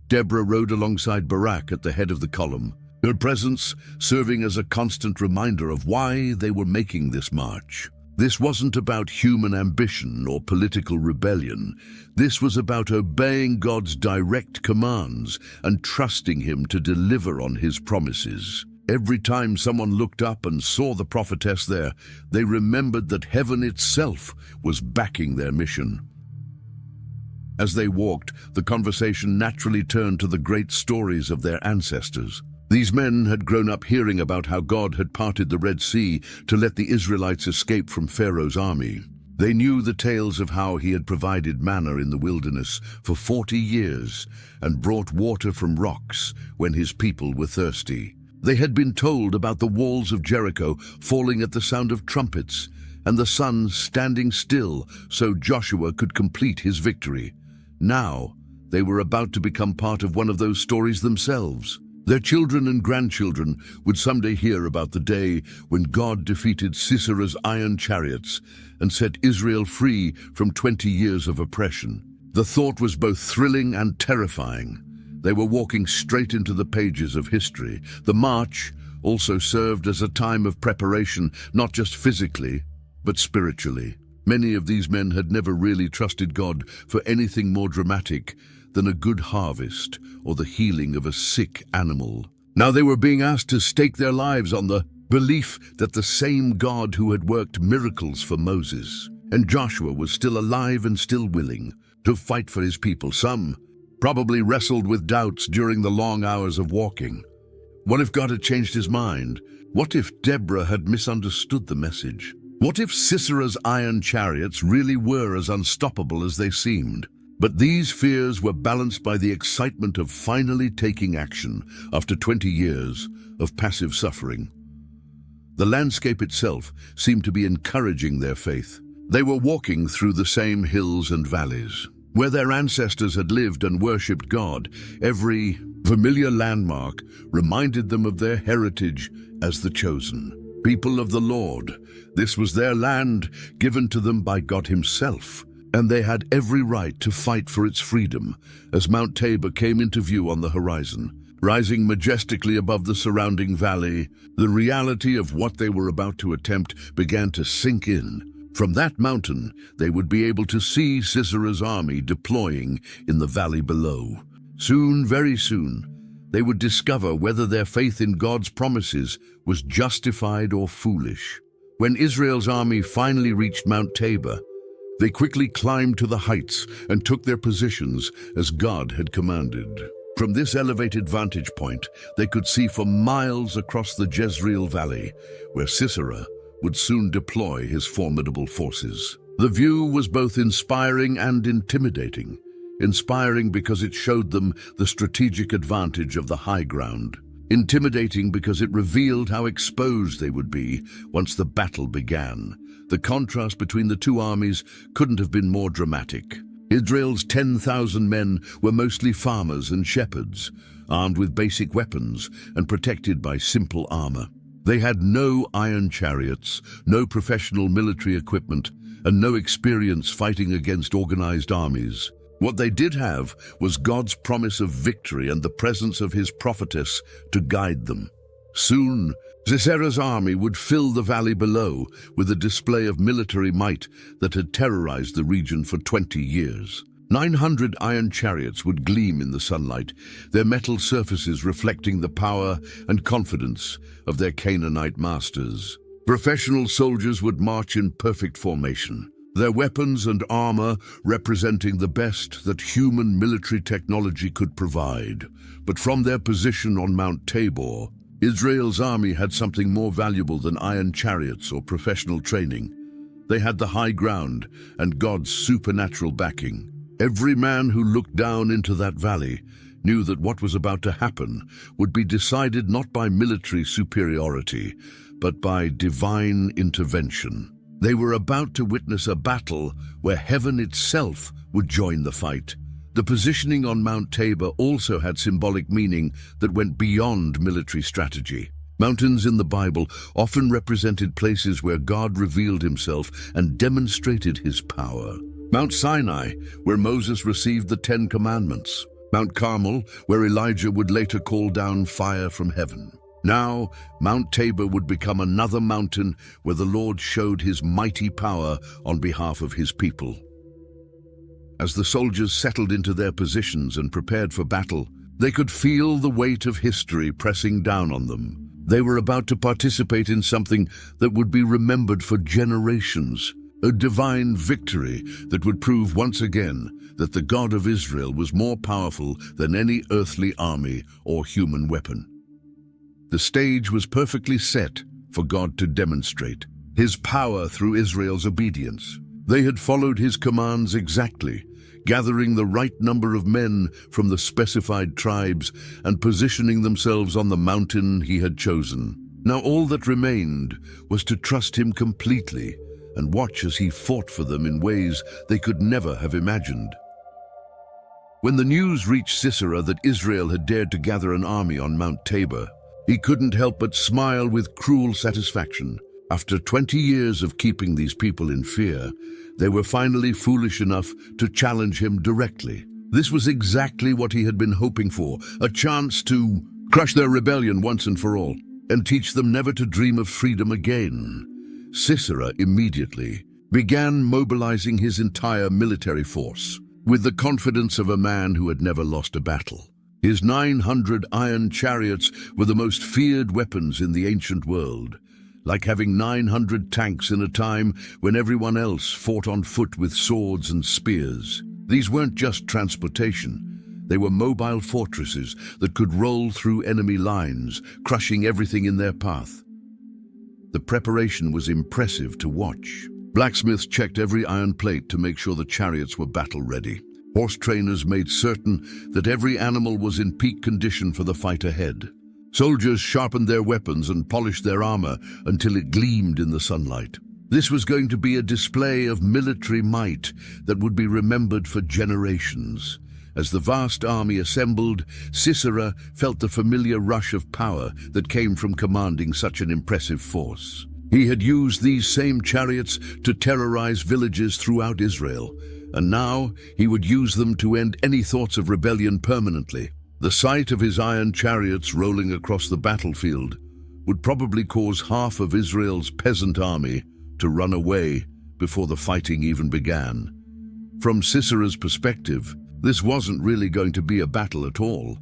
Deborah rode alongside Barak at the head of the column, her presence serving as a constant reminder of why they were making this march. This wasn't about human ambition or political rebellion. This was about obeying God's direct commands and trusting Him to deliver on His promises. Every time someone looked up and saw the prophetess there, they remembered that heaven itself was backing their mission. As they walked, the conversation naturally turned to the great stories of their ancestors. These men had grown up hearing about how God had parted the Red Sea to let the Israelites escape from Pharaoh's army. They knew the tales of how He had provided manna in the wilderness for 40 years and brought water from rocks when His people were thirsty. They had been told about the walls of Jericho falling at the sound of trumpets and the sun standing still so Joshua could complete his victory. Now, they were about to become part of one of those stories themselves. Their children and grandchildren would someday hear about the day when God defeated Sisera's iron chariots and set Israel free from 20 years of oppression. The thought was both thrilling and terrifying. They were walking straight into the pages of history. The march also served as a time of preparation, not just physically, but spiritually. Many of these men had never really trusted God for anything more dramatic than a good harvest or the healing of a sick animal. Now they were being asked to stake their lives on the belief that the same God who had worked miracles for Moses and Joshua was still alive and still willing to fight for His people. Some probably wrestled with doubts during the long hours of walking. What if God had changed His mind? What if Deborah had misunderstood the message? What if Sisera's iron chariots really were as unstoppable as they seemed? But these fears were balanced by the excitement of finally taking action after 20 years of passive suffering. The landscape itself seemed to be encouraging their faith. They were walking through the same hills and valleys, where their ancestors had lived and worshipped God. Every familiar landmark reminded them of their heritage as the chosen people of the Lord. This was their land, given to them by God Himself, and they had every right to fight for its freedom as Mount Tabor came into view on the horizon. Rising majestically above the surrounding valley, the reality of what they were about to attempt began to sink in. From that mountain, they would be able to see Sisera's army deploying in the valley below. Soon, very soon, they would discover whether their faith in God's promises was justified or foolish. When Israel's army finally reached Mount Tabor, they quickly climbed to the heights and took their positions as God had commanded. From this elevated vantage point, they could see for miles across the Jezreel Valley, where Sisera would soon deploy his formidable forces. The view was both inspiring and intimidating. Inspiring because it showed them the strategic advantage of the high ground. Intimidating because it revealed how exposed they would be once the battle began. The contrast between the two armies couldn't have been more dramatic. Israel's 10,000 men were mostly farmers and shepherds, armed with basic weapons and protected by simple armor. They had no iron chariots, no professional military equipment, and no experience fighting against organized armies. What they did have was God's promise of victory and the presence of His prophetess to guide them. Soon, Sisera's army would fill the valley below with a display of military might that had terrorized the region for 20 years. 900 iron chariots would gleam in the sunlight, their metal surfaces reflecting the power and confidence of their Canaanite masters. Professional soldiers would march in perfect formation, their weapons and armor representing the best that human military technology could provide. But from their position on Mount Tabor, Israel's army had something more valuable than iron chariots or professional training. They had the high ground and God's supernatural backing. Every man who looked down into that valley knew that what was about to happen would be decided not by military superiority, but by divine intervention. They were about to witness a battle where heaven itself would join the fight. The positioning on Mount Tabor also had symbolic meaning that went beyond military strategy. Mountains in the Bible often represented places where God revealed himself and demonstrated his power. Mount Sinai, where Moses received the 10 Commandments. Mount Carmel, where Elijah would later call down fire from heaven. Now, Mount Tabor would become another mountain where the Lord showed his mighty power on behalf of his people. As the soldiers settled into their positions and prepared for battle, they could feel the weight of history pressing down on them. They were about to participate in something that would be remembered for generations, a divine victory that would prove once again that the God of Israel was more powerful than any earthly army or human weapon. The stage was perfectly set for God to demonstrate his power through Israel's obedience. They had followed his commands exactly, gathering the right number of men from the specified tribes and positioning themselves on the mountain he had chosen. Now all that remained was to trust him completely and watch as he fought for them in ways they could never have imagined. When the news reached Sisera that Israel had dared to gather an army on Mount Tabor, he couldn't help but smile with cruel satisfaction. After 20 years of keeping these people in fear, they were finally foolish enough to challenge him directly. This was exactly what he had been hoping for, a chance to crush their rebellion once and for all, and teach them never to dream of freedom again. Sisera immediately began mobilizing his entire military force, with the confidence of a man who had never lost a battle. His 900 iron chariots were the most feared weapons in the ancient world, like having 900 tanks in a time when everyone else fought on foot with swords and spears. These weren't just transportation. They were mobile fortresses that could roll through enemy lines, crushing everything in their path. The preparation was impressive to watch. Blacksmiths checked every iron plate to make sure the chariots were battle-ready. Horse trainers made certain that every animal was in peak condition for the fight ahead. Soldiers sharpened their weapons and polished their armor until it gleamed in the sunlight. This was going to be a display of military might that would be remembered for generations. As the vast army assembled, Sisera felt the familiar rush of power that came from commanding such an impressive force. He had used these same chariots to terrorize villages throughout Israel, and now he would use them to end any thoughts of rebellion permanently. The sight of his iron chariots rolling across the battlefield would probably cause half of Israel's peasant army to run away before the fighting even began. From Sisera's perspective, this wasn't really going to be a battle at all.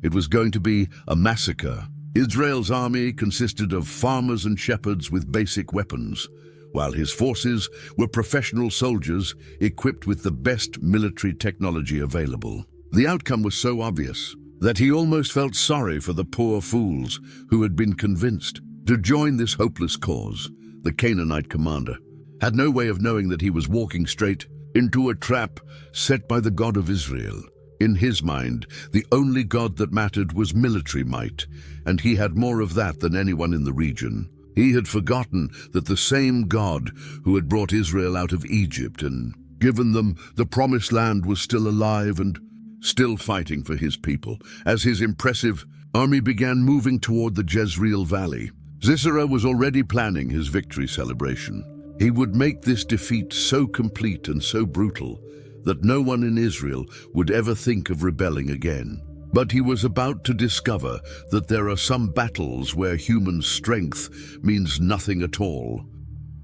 It was going to be a massacre. Israel's army consisted of farmers and shepherds with basic weapons, while his forces were professional soldiers equipped with the best military technology available. The outcome was so obvious that he almost felt sorry for the poor fools who had been convinced to join this hopeless cause. The Canaanite commander had no way of knowing that he was walking straight into a trap set by the God of Israel. In his mind, the only God that mattered was military might, and he had more of that than anyone in the region. He had forgotten that the same God who had brought Israel out of Egypt and given them the promised land was still alive and still fighting for his people. As his impressive army began moving toward the Jezreel Valley, Sisera was already planning his victory celebration. He would make this defeat so complete and so brutal that no one in Israel would ever think of rebelling again. But he was about to discover that there are some battles where human strength means nothing at all.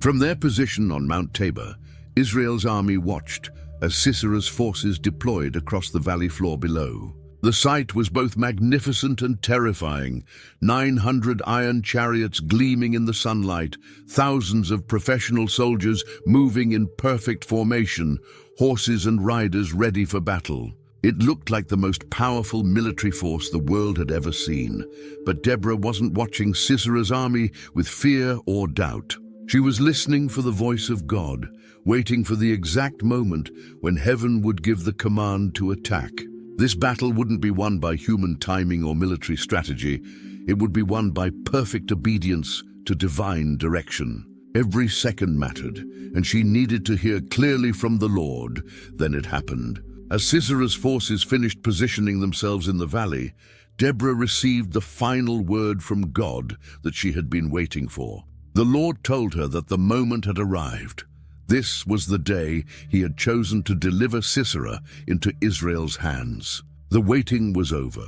From their position on Mount Tabor, Israel's army watched as Sisera's forces deployed across the valley floor below. The sight was both magnificent and terrifying. 900 iron chariots gleaming in the sunlight, thousands of professional soldiers moving in perfect formation, horses and riders ready for battle. It looked like the most powerful military force the world had ever seen. But Deborah wasn't watching Sisera's army with fear or doubt. She was listening for the voice of God, waiting for the exact moment when heaven would give the command to attack. This battle wouldn't be won by human timing or military strategy. It would be won by perfect obedience to divine direction. Every second mattered, and she needed to hear clearly from the Lord. Then it happened. As Sisera's forces finished positioning themselves in the valley, Deborah received the final word from God that she had been waiting for. The Lord told her that the moment had arrived. This was the day he had chosen to deliver Sisera into Israel's hands. The waiting was over,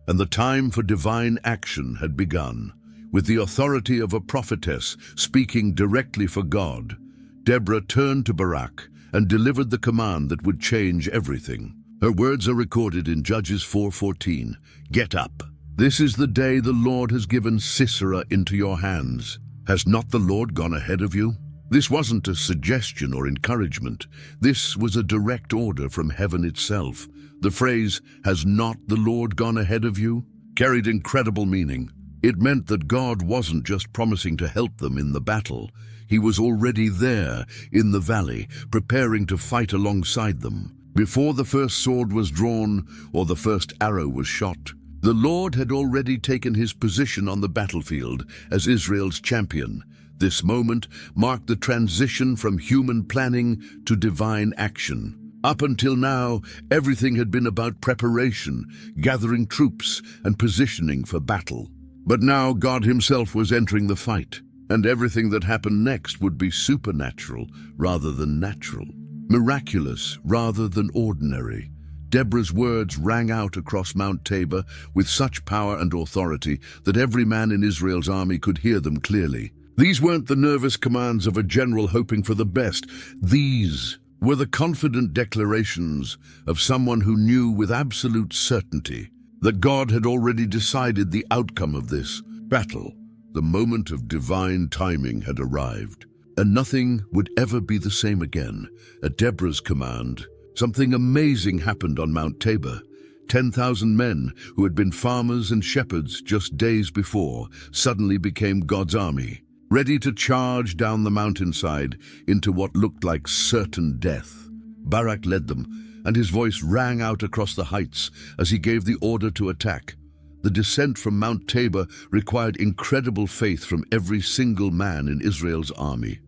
and the time for divine action had begun. With the authority of a prophetess speaking directly for God, Deborah turned to Barak and delivered the command that would change everything. Her words are recorded in Judges 4:14. Get up. This is the day the Lord has given Sisera into your hands. Has not the Lord gone ahead of you? This wasn't a suggestion or encouragement. This was a direct order from heaven itself. The phrase, "Has not the Lord gone ahead of you?" carried incredible meaning. It meant that God wasn't just promising to help them in the battle. He was already there in the valley, preparing to fight alongside them. Before the first sword was drawn or the first arrow was shot, the Lord had already taken his position on the battlefield as Israel's champion. This moment marked the transition from human planning to divine action. Up until now, everything had been about preparation, gathering troops, and positioning for battle. But now God himself was entering the fight, and everything that happened next would be supernatural rather than natural, miraculous rather than ordinary. Deborah's words rang out across Mount Tabor with such power and authority that every man in Israel's army could hear them clearly. These weren't the nervous commands of a general hoping for the best. These were the confident declarations of someone who knew with absolute certainty that God had already decided the outcome of this battle. The moment of divine timing had arrived, and nothing would ever be the same again. At Deborah's command, something amazing happened on Mount Tabor. 10,000 men who had been farmers and shepherds just days before suddenly became God's army, ready to charge down the mountainside into what looked like certain death. Barak led them, and his voice rang out across the heights as he gave the order to attack. The descent from Mount Tabor required incredible faith from every single man in Israel's army.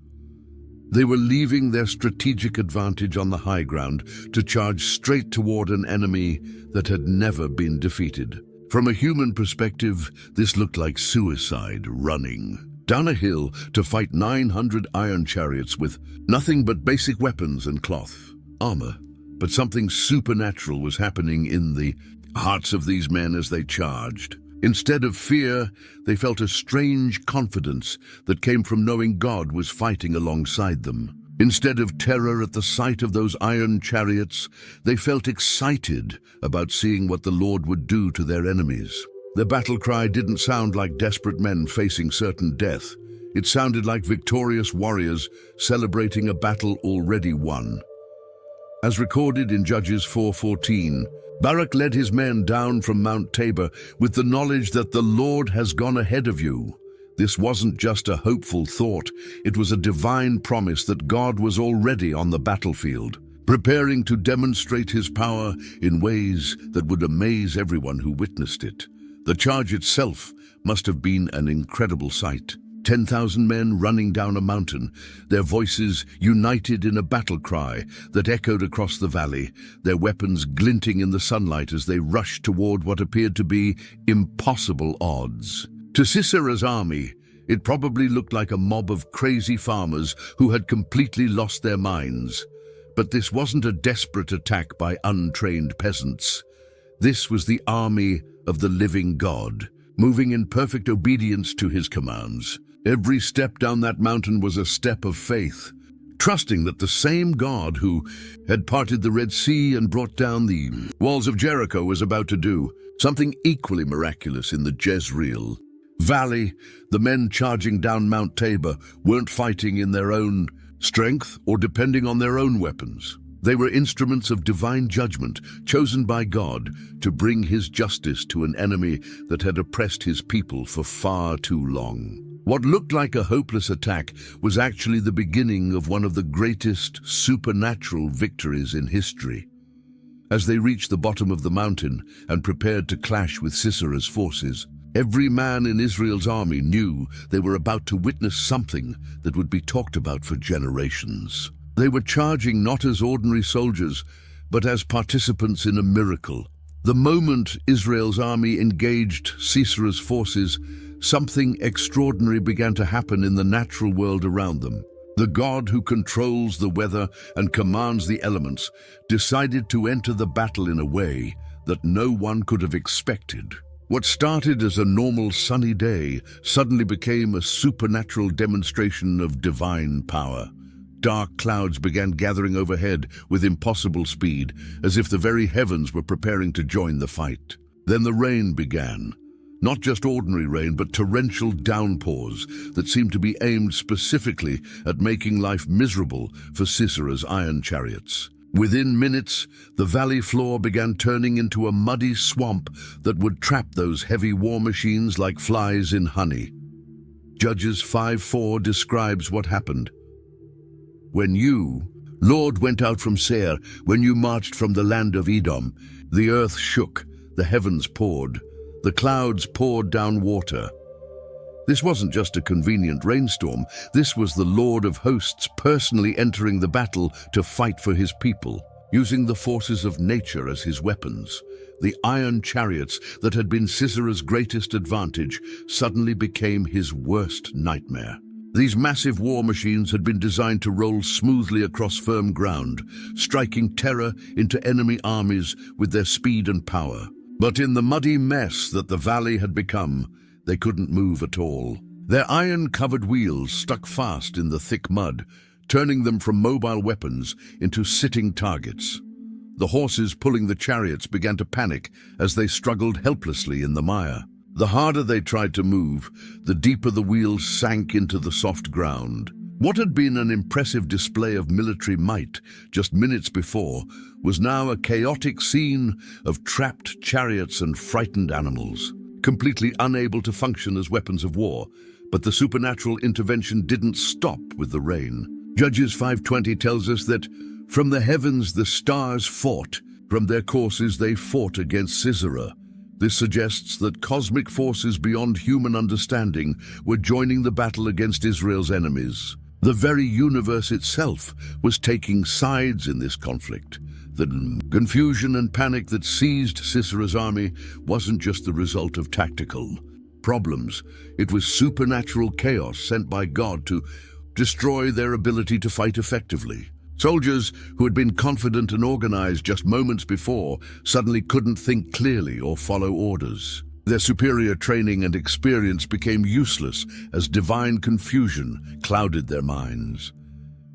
They were leaving their strategic advantage on the high ground to charge straight toward an enemy that had never been defeated. From a human perspective, this looked like suicide running down a hill to fight 900 iron chariots with nothing but basic weapons and cloth armor. But something supernatural was happening in the hearts of these men as they charged. Instead of fear, they felt a strange confidence that came from knowing God was fighting alongside them. Instead of terror at the sight of those iron chariots, they felt excited about seeing what the Lord would do to their enemies. The battle cry didn't sound like desperate men facing certain death. It sounded like victorious warriors celebrating a battle already won. As recorded in Judges 4:14, Barak led his men down from Mount Tabor with the knowledge that the Lord has gone ahead of you. This wasn't just a hopeful thought, it was a divine promise that God was already on the battlefield, preparing to demonstrate his power in ways that would amaze everyone who witnessed it. The charge itself must have been an incredible sight. 10,000 men running down a mountain, their voices united in a battle cry that echoed across the valley, their weapons glinting in the sunlight as they rushed toward what appeared to be impossible odds. To Sisera's army, it probably looked like a mob of crazy farmers who had completely lost their minds. But this wasn't a desperate attack by untrained peasants. This was the army of the living God, moving in perfect obedience to his commands. Every step down that mountain was a step of faith. trusting that the same God who had parted the Red Sea and brought down the walls of Jericho was about to do something equally miraculous in the Jezreel Valley. The men charging down Mount Tabor weren't fighting in their own strength or depending on their own weapons. They were instruments of divine judgment, chosen by God to bring his justice to an enemy that had oppressed his people for far too long. What looked like a hopeless attack was actually the beginning of one of the greatest supernatural victories in history. As they reached the bottom of the mountain and prepared to clash with Sisera's forces, every man in Israel's army knew they were about to witness something that would be talked about for generations. They were charging not as ordinary soldiers, but as participants in a miracle. The moment Israel's army engaged Sisera's forces, something extraordinary began to happen in the natural world around them. The God who controls the weather and commands the elements decided to enter the battle in a way that no one could have expected. What started as a normal sunny day suddenly became a supernatural demonstration of divine power. Dark clouds began gathering overhead with impossible speed, as if the very heavens were preparing to join the fight. Then the rain began. Not just ordinary rain, but torrential downpours that seemed to be aimed specifically at making life miserable for Sisera's iron chariots. Within minutes, the valley floor began turning into a muddy swamp that would trap those heavy war machines like flies in honey. Judges 5:4 describes what happened. When you, Lord, went out from Seir, when you marched from the land of Edom, the earth shook, the heavens poured, the clouds poured down water. This wasn't just a convenient rainstorm. This was the Lord of hosts personally entering the battle to fight for his people, using the forces of nature as his weapons. The iron chariots that had been Sisera's greatest advantage suddenly became his worst nightmare. These massive war machines had been designed to roll smoothly across firm ground, striking terror into enemy armies with their speed and power. But in the muddy mess that the valley had become, they couldn't move at all. Their iron-covered wheels stuck fast in the thick mud, turning them from mobile weapons into sitting targets. The horses pulling the chariots began to panic as they struggled helplessly in the mire. The harder they tried to move, the deeper the wheels sank into the soft ground. What had been an impressive display of military might just minutes before was now a chaotic scene of trapped chariots and frightened animals, completely unable to function as weapons of war. But the supernatural intervention didn't stop with the rain. Judges 5:20 tells us that from the heavens the stars fought, from their courses they fought against Sisera. This suggests that cosmic forces beyond human understanding were joining the battle against Israel's enemies. The very universe itself was taking sides in this conflict. The confusion and panic that seized Sisera's army wasn't just the result of tactical problems. It was supernatural chaos sent by God to destroy their ability to fight effectively. Soldiers who had been confident and organized just moments before suddenly couldn't think clearly or follow orders. Their superior training and experience became useless as divine confusion clouded their minds.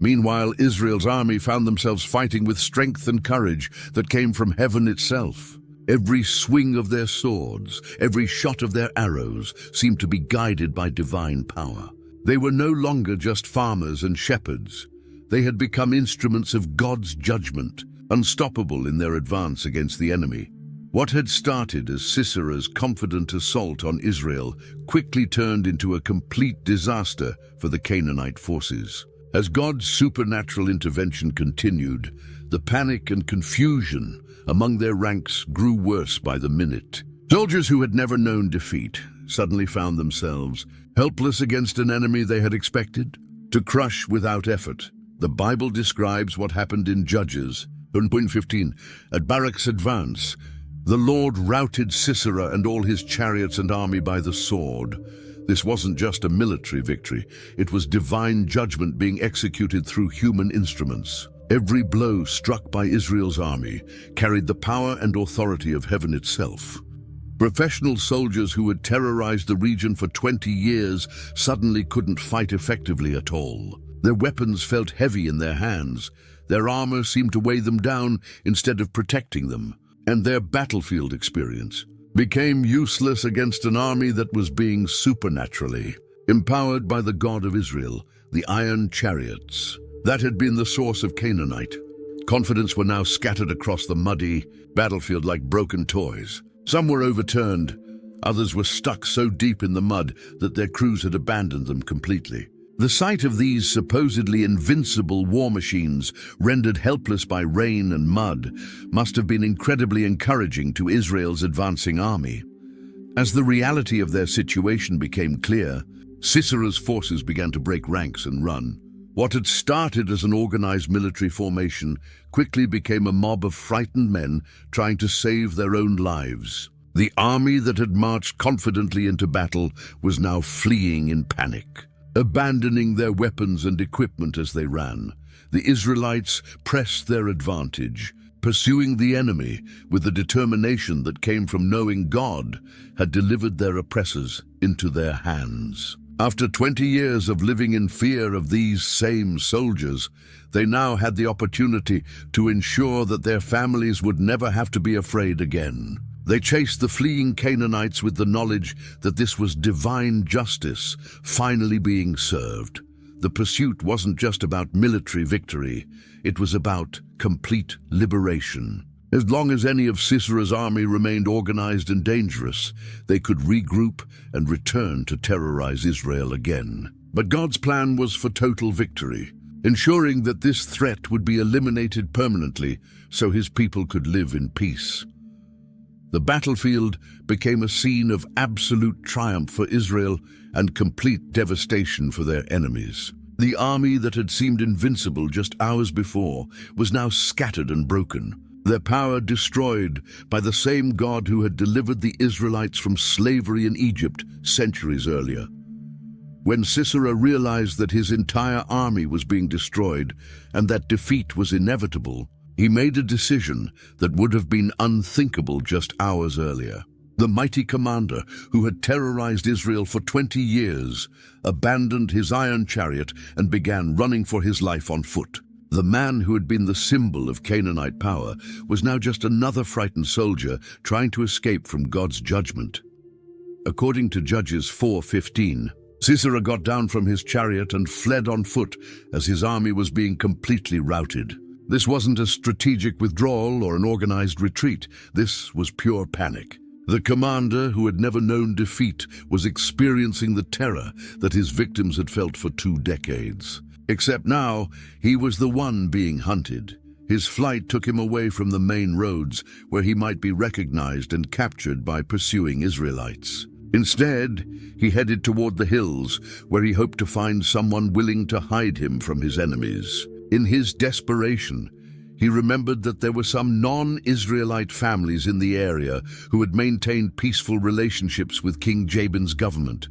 Meanwhile, Israel's army found themselves fighting with strength and courage that came from heaven itself. Every swing of their swords, every shot of their arrows seemed to be guided by divine power. They were no longer just farmers and shepherds. They had become instruments of God's judgment, unstoppable in their advance against the enemy. What had started as Sisera's confident assault on Israel quickly turned into a complete disaster for the Canaanite forces. As God's supernatural intervention continued, the panic and confusion among their ranks grew worse by the minute. Soldiers who had never known defeat suddenly found themselves helpless against an enemy they had expected to crush without effort. The Bible describes what happened in Judges 1:15. At Barak's advance, the Lord routed Sisera and all his chariots and army by the sword. This wasn't just a military victory, it was divine judgment being executed through human instruments. Every blow struck by Israel's army carried the power and authority of heaven itself. Professional soldiers who had terrorized the region for 20 years suddenly couldn't fight effectively at all. Their weapons felt heavy in their hands. Their armor seemed to weigh them down instead of protecting them. And their battlefield experience became useless against an army that was being supernaturally empowered by the God of Israel, the iron chariots. That had been the source of Canaanite. Confidence were now scattered across the muddy battlefield like broken toys. Some were overturned, others were stuck so deep in the mud that their crews had abandoned them completely. The sight of these supposedly invincible war machines, rendered helpless by rain and mud, must have been incredibly encouraging to Israel's advancing army. As the reality of their situation became clear, Sisera's forces began to break ranks and run. What had started as an organized military formation quickly became a mob of frightened men trying to save their own lives. The army that had marched confidently into battle was now fleeing in panic, abandoning their weapons and equipment as they ran. The Israelites pressed their advantage, pursuing the enemy with the determination that came from knowing God had delivered their oppressors into their hands. After 20 years of living in fear of these same soldiers, they now had the opportunity to ensure that their families would never have to be afraid again. They chased the fleeing Canaanites with the knowledge that this was divine justice finally being served. The pursuit wasn't just about military victory, it was about complete liberation. As long as any of Sisera's army remained organized and dangerous, they could regroup and return to terrorize Israel again. But God's plan was for total victory, ensuring that this threat would be eliminated permanently so his people could live in peace. The battlefield became a scene of absolute triumph for Israel and complete devastation for their enemies. The army that had seemed invincible just hours before was now scattered and broken, their power destroyed by the same God who had delivered the Israelites from slavery in Egypt centuries earlier. When Sisera realized that his entire army was being destroyed and that defeat was inevitable, he made a decision that would have been unthinkable just hours earlier. The mighty commander who had terrorized Israel for 20 years abandoned his iron chariot and began running for his life on foot. The man who had been the symbol of Canaanite power was now just another frightened soldier trying to escape from God's judgment. According to Judges 4:15, Sisera got down from his chariot and fled on foot as his army was being completely routed. This wasn't a strategic withdrawal or an organized retreat. This was pure panic. The commander, who had never known defeat, was experiencing the terror that his victims had felt for 2 decades. Except now, he was the one being hunted. His flight took him away from the main roads, where he might be recognized and captured by pursuing Israelites. Instead, he headed toward the hills, where he hoped to find someone willing to hide him from his enemies. In his desperation, he remembered that there were some non-Israelite families in the area who had maintained peaceful relationships with King Jabin's government.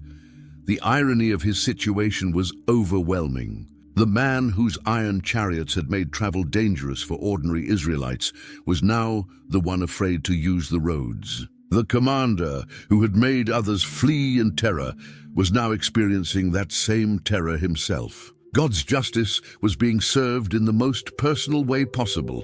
The irony of his situation was overwhelming. The man whose iron chariots had made travel dangerous for ordinary Israelites was now the one afraid to use the roads. The commander, who had made others flee in terror, was now experiencing that same terror himself. God's justice was being served in the most personal way possible.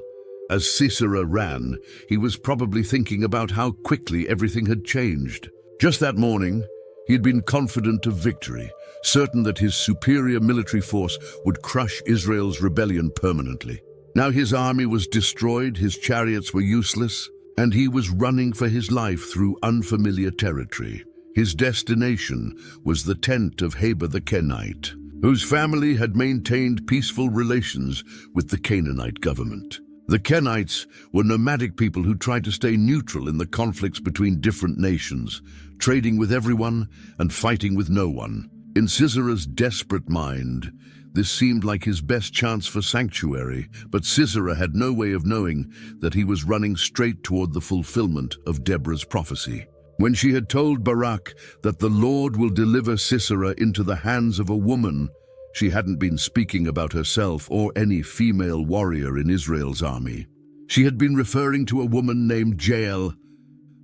As Sisera ran, he was probably thinking about how quickly everything had changed. Just that morning, he had been confident of victory, certain that his superior military force would crush Israel's rebellion permanently. Now his army was destroyed, his chariots were useless, and he was running for his life through unfamiliar territory. His destination was the tent of Heber the Kenite, whose family had maintained peaceful relations with the Canaanite government. The Kenites were nomadic people who tried to stay neutral in the conflicts between different nations, trading with everyone and fighting with no one. In Sisera's desperate mind, this seemed like his best chance for sanctuary, but Sisera had no way of knowing that he was running straight toward the fulfillment of Deborah's prophecy. When she had told Barak that the Lord will deliver Sisera into the hands of a woman, she hadn't been speaking about herself or any female warrior in Israel's army. She had been referring to a woman named Jael,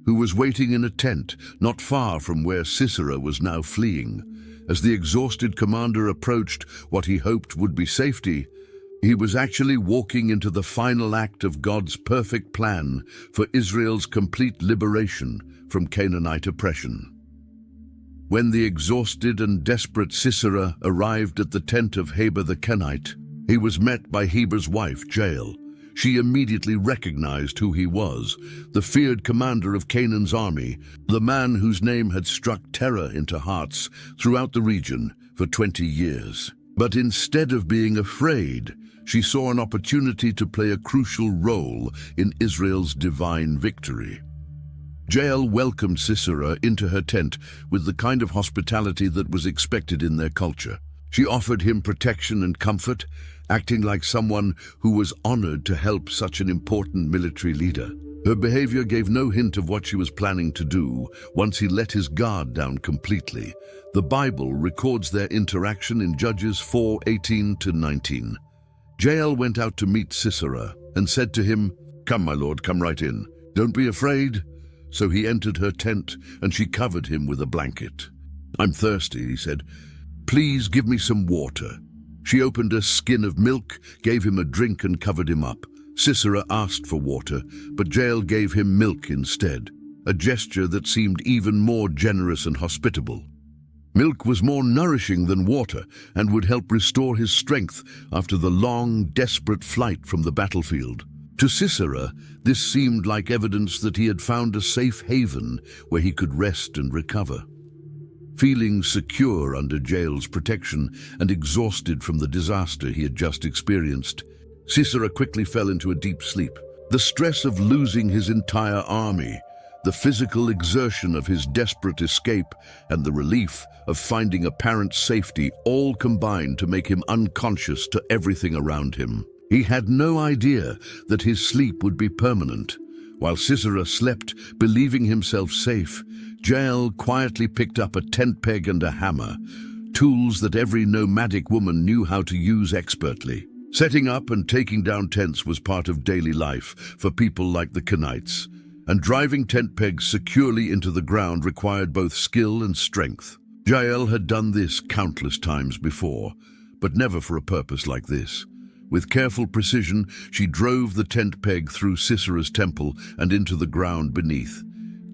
who was waiting in a tent not far from where Sisera was now fleeing. As the exhausted commander approached what he hoped would be safety, he was actually walking into the final act of God's perfect plan for Israel's complete liberation from Canaanite oppression. When the exhausted and desperate Sisera arrived at the tent of Heber the Kenite, he was met by Heber's wife, Jael. She immediately recognized who he was, the feared commander of Canaan's army, the man whose name had struck terror into hearts throughout the region for 20 years. But instead of being afraid, she saw an opportunity to play a crucial role in Israel's divine victory. Jael welcomed Sisera into her tent with the kind of hospitality that was expected in their culture. She offered him protection and comfort, acting like someone who was honored to help such an important military leader. Her behavior gave no hint of what she was planning to do once he let his guard down completely. The Bible records their interaction in Judges 4:18-19. Jael went out to meet Sisera and said to him, "Come, my lord, come right in. Don't be afraid." So he entered her tent and she covered him with a blanket. "I'm thirsty," he said. "Please give me some water." She opened a skin of milk, gave him a drink and covered him up. Sisera asked for water, but Jael gave him milk instead, a gesture that seemed even more generous and hospitable. Milk was more nourishing than water and would help restore his strength after the long, desperate flight from the battlefield. To Sisera, this seemed like evidence that he had found a safe haven where he could rest and recover. Feeling secure under Jael's protection and exhausted from the disaster he had just experienced, Sisera quickly fell into a deep sleep. The stress of losing his entire army, the physical exertion of his desperate escape, and the relief of finding apparent safety all combined to make him unconscious to everything around him. He had no idea that his sleep would be permanent. While Sisera slept, believing himself safe, Jael quietly picked up a tent peg and a hammer, tools that every nomadic woman knew how to use expertly. Setting up and taking down tents was part of daily life for people like the Kenites, and driving tent pegs securely into the ground required both skill and strength. Jael had done this countless times before, but never for a purpose like this. With careful precision, she drove the tent peg through Sisera's temple and into the ground beneath,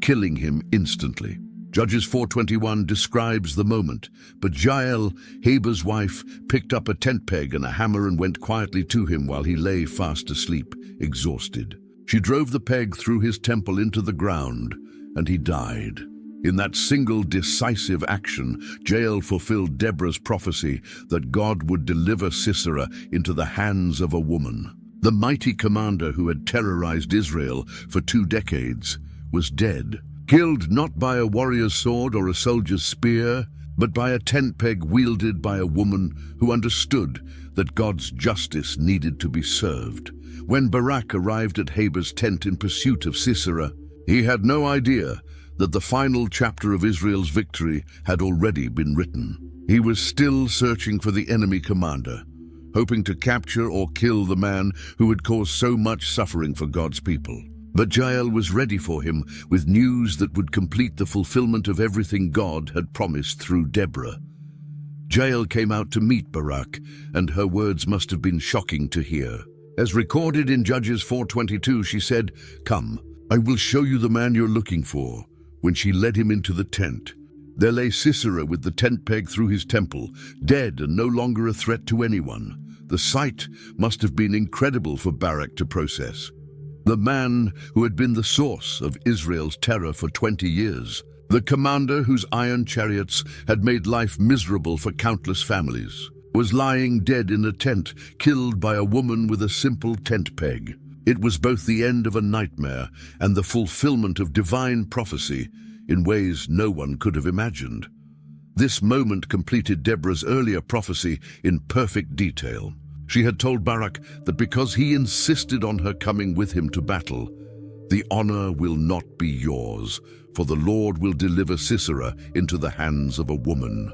killing him instantly. Judges 4:21 describes the moment, but Jael, Heber's wife, picked up a tent peg and a hammer and went quietly to him while he lay fast asleep, exhausted. She drove the peg through his temple into the ground, and he died. In that single decisive action, Jael fulfilled Deborah's prophecy that God would deliver Sisera into the hands of a woman. The mighty commander who had terrorized Israel for 2 decades was dead, killed not by a warrior's sword or a soldier's spear, but by a tent peg wielded by a woman who understood that God's justice needed to be served. When Barak arrived at Heber's tent in pursuit of Sisera, he had no idea that the final chapter of Israel's victory had already been written. He was still searching for the enemy commander, hoping to capture or kill the man who had caused so much suffering for God's people. But Jael was ready for him with news that would complete the fulfillment of everything God had promised through Deborah. Jael came out to meet Barak, and her words must have been shocking to hear. As recorded in Judges 4:22, she said, "Come, I will show you the man you're looking for." When she led him into the tent, there lay Sisera with the tent peg through his temple, dead and no longer a threat to anyone. The sight must have been incredible for Barak to process. The man who had been the source of Israel's terror for 20 years, the commander whose iron chariots had made life miserable for countless families, was lying dead in a tent, killed by a woman with a simple tent peg. It was both the end of a nightmare and the fulfillment of divine prophecy in ways no one could have imagined. This moment completed Deborah's earlier prophecy in perfect detail. She had told Barak that because he insisted on her coming with him to battle, the honor will not be yours, for the Lord will deliver Sisera into the hands of a woman.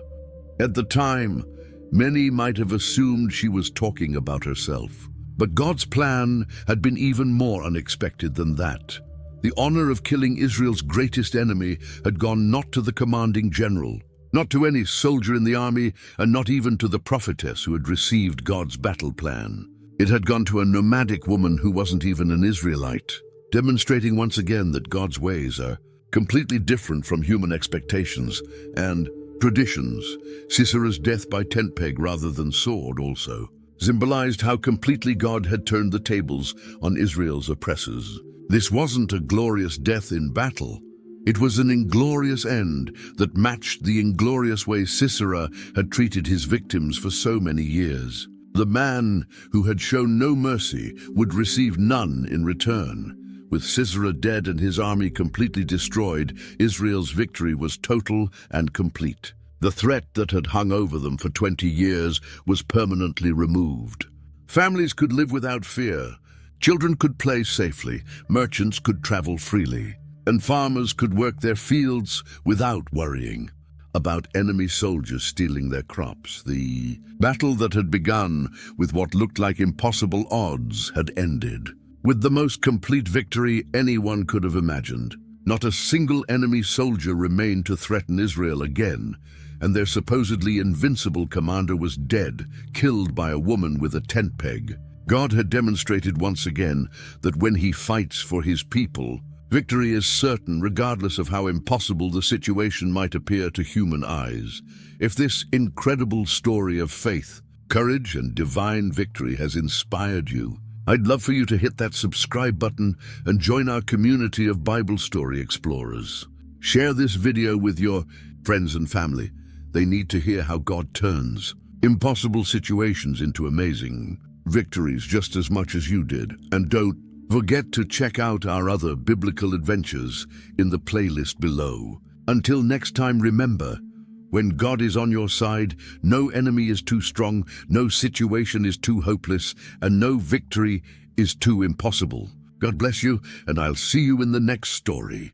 At the time, many might have assumed she was talking about herself. But God's plan had been even more unexpected than that. The honor of killing Israel's greatest enemy had gone not to the commanding general, not to any soldier in the army, and not even to the prophetess who had received God's battle plan. It had gone to a nomadic woman who wasn't even an Israelite, demonstrating once again that God's ways are completely different from human expectations and traditions. Sisera's death by tent peg rather than sword also symbolized how completely God had turned the tables on Israel's oppressors. This wasn't a glorious death in battle. It was an inglorious end that matched the inglorious way Sisera had treated his victims for so many years. The man who had shown no mercy would receive none in return. With Sisera dead and his army completely destroyed, Israel's victory was total and complete. The threat that had hung over them for 20 years was permanently removed. Families could live without fear. Children could play safely. Merchants could travel freely. And farmers could work their fields without worrying about enemy soldiers stealing their crops. The battle that had begun with what looked like impossible odds had ended, with the most complete victory anyone could have imagined. Not a single enemy soldier remained to threaten Israel again, and their supposedly invincible commander was dead, killed by a woman with a tent peg. God had demonstrated once again that when he fights for his people, victory is certain regardless of how impossible the situation might appear to human eyes. If this incredible story of faith, courage, and divine victory has inspired you, I'd love for you to hit that subscribe button and join our community of Bible story explorers. Share this video with your friends and family. They need to hear how God turns impossible situations into amazing victories just as much as you did. And don't forget to check out our other biblical adventures in the playlist below. Until next time, remember, when God is on your side, no enemy is too strong, no situation is too hopeless, and no victory is too impossible. God bless you, and I'll see you in the next story.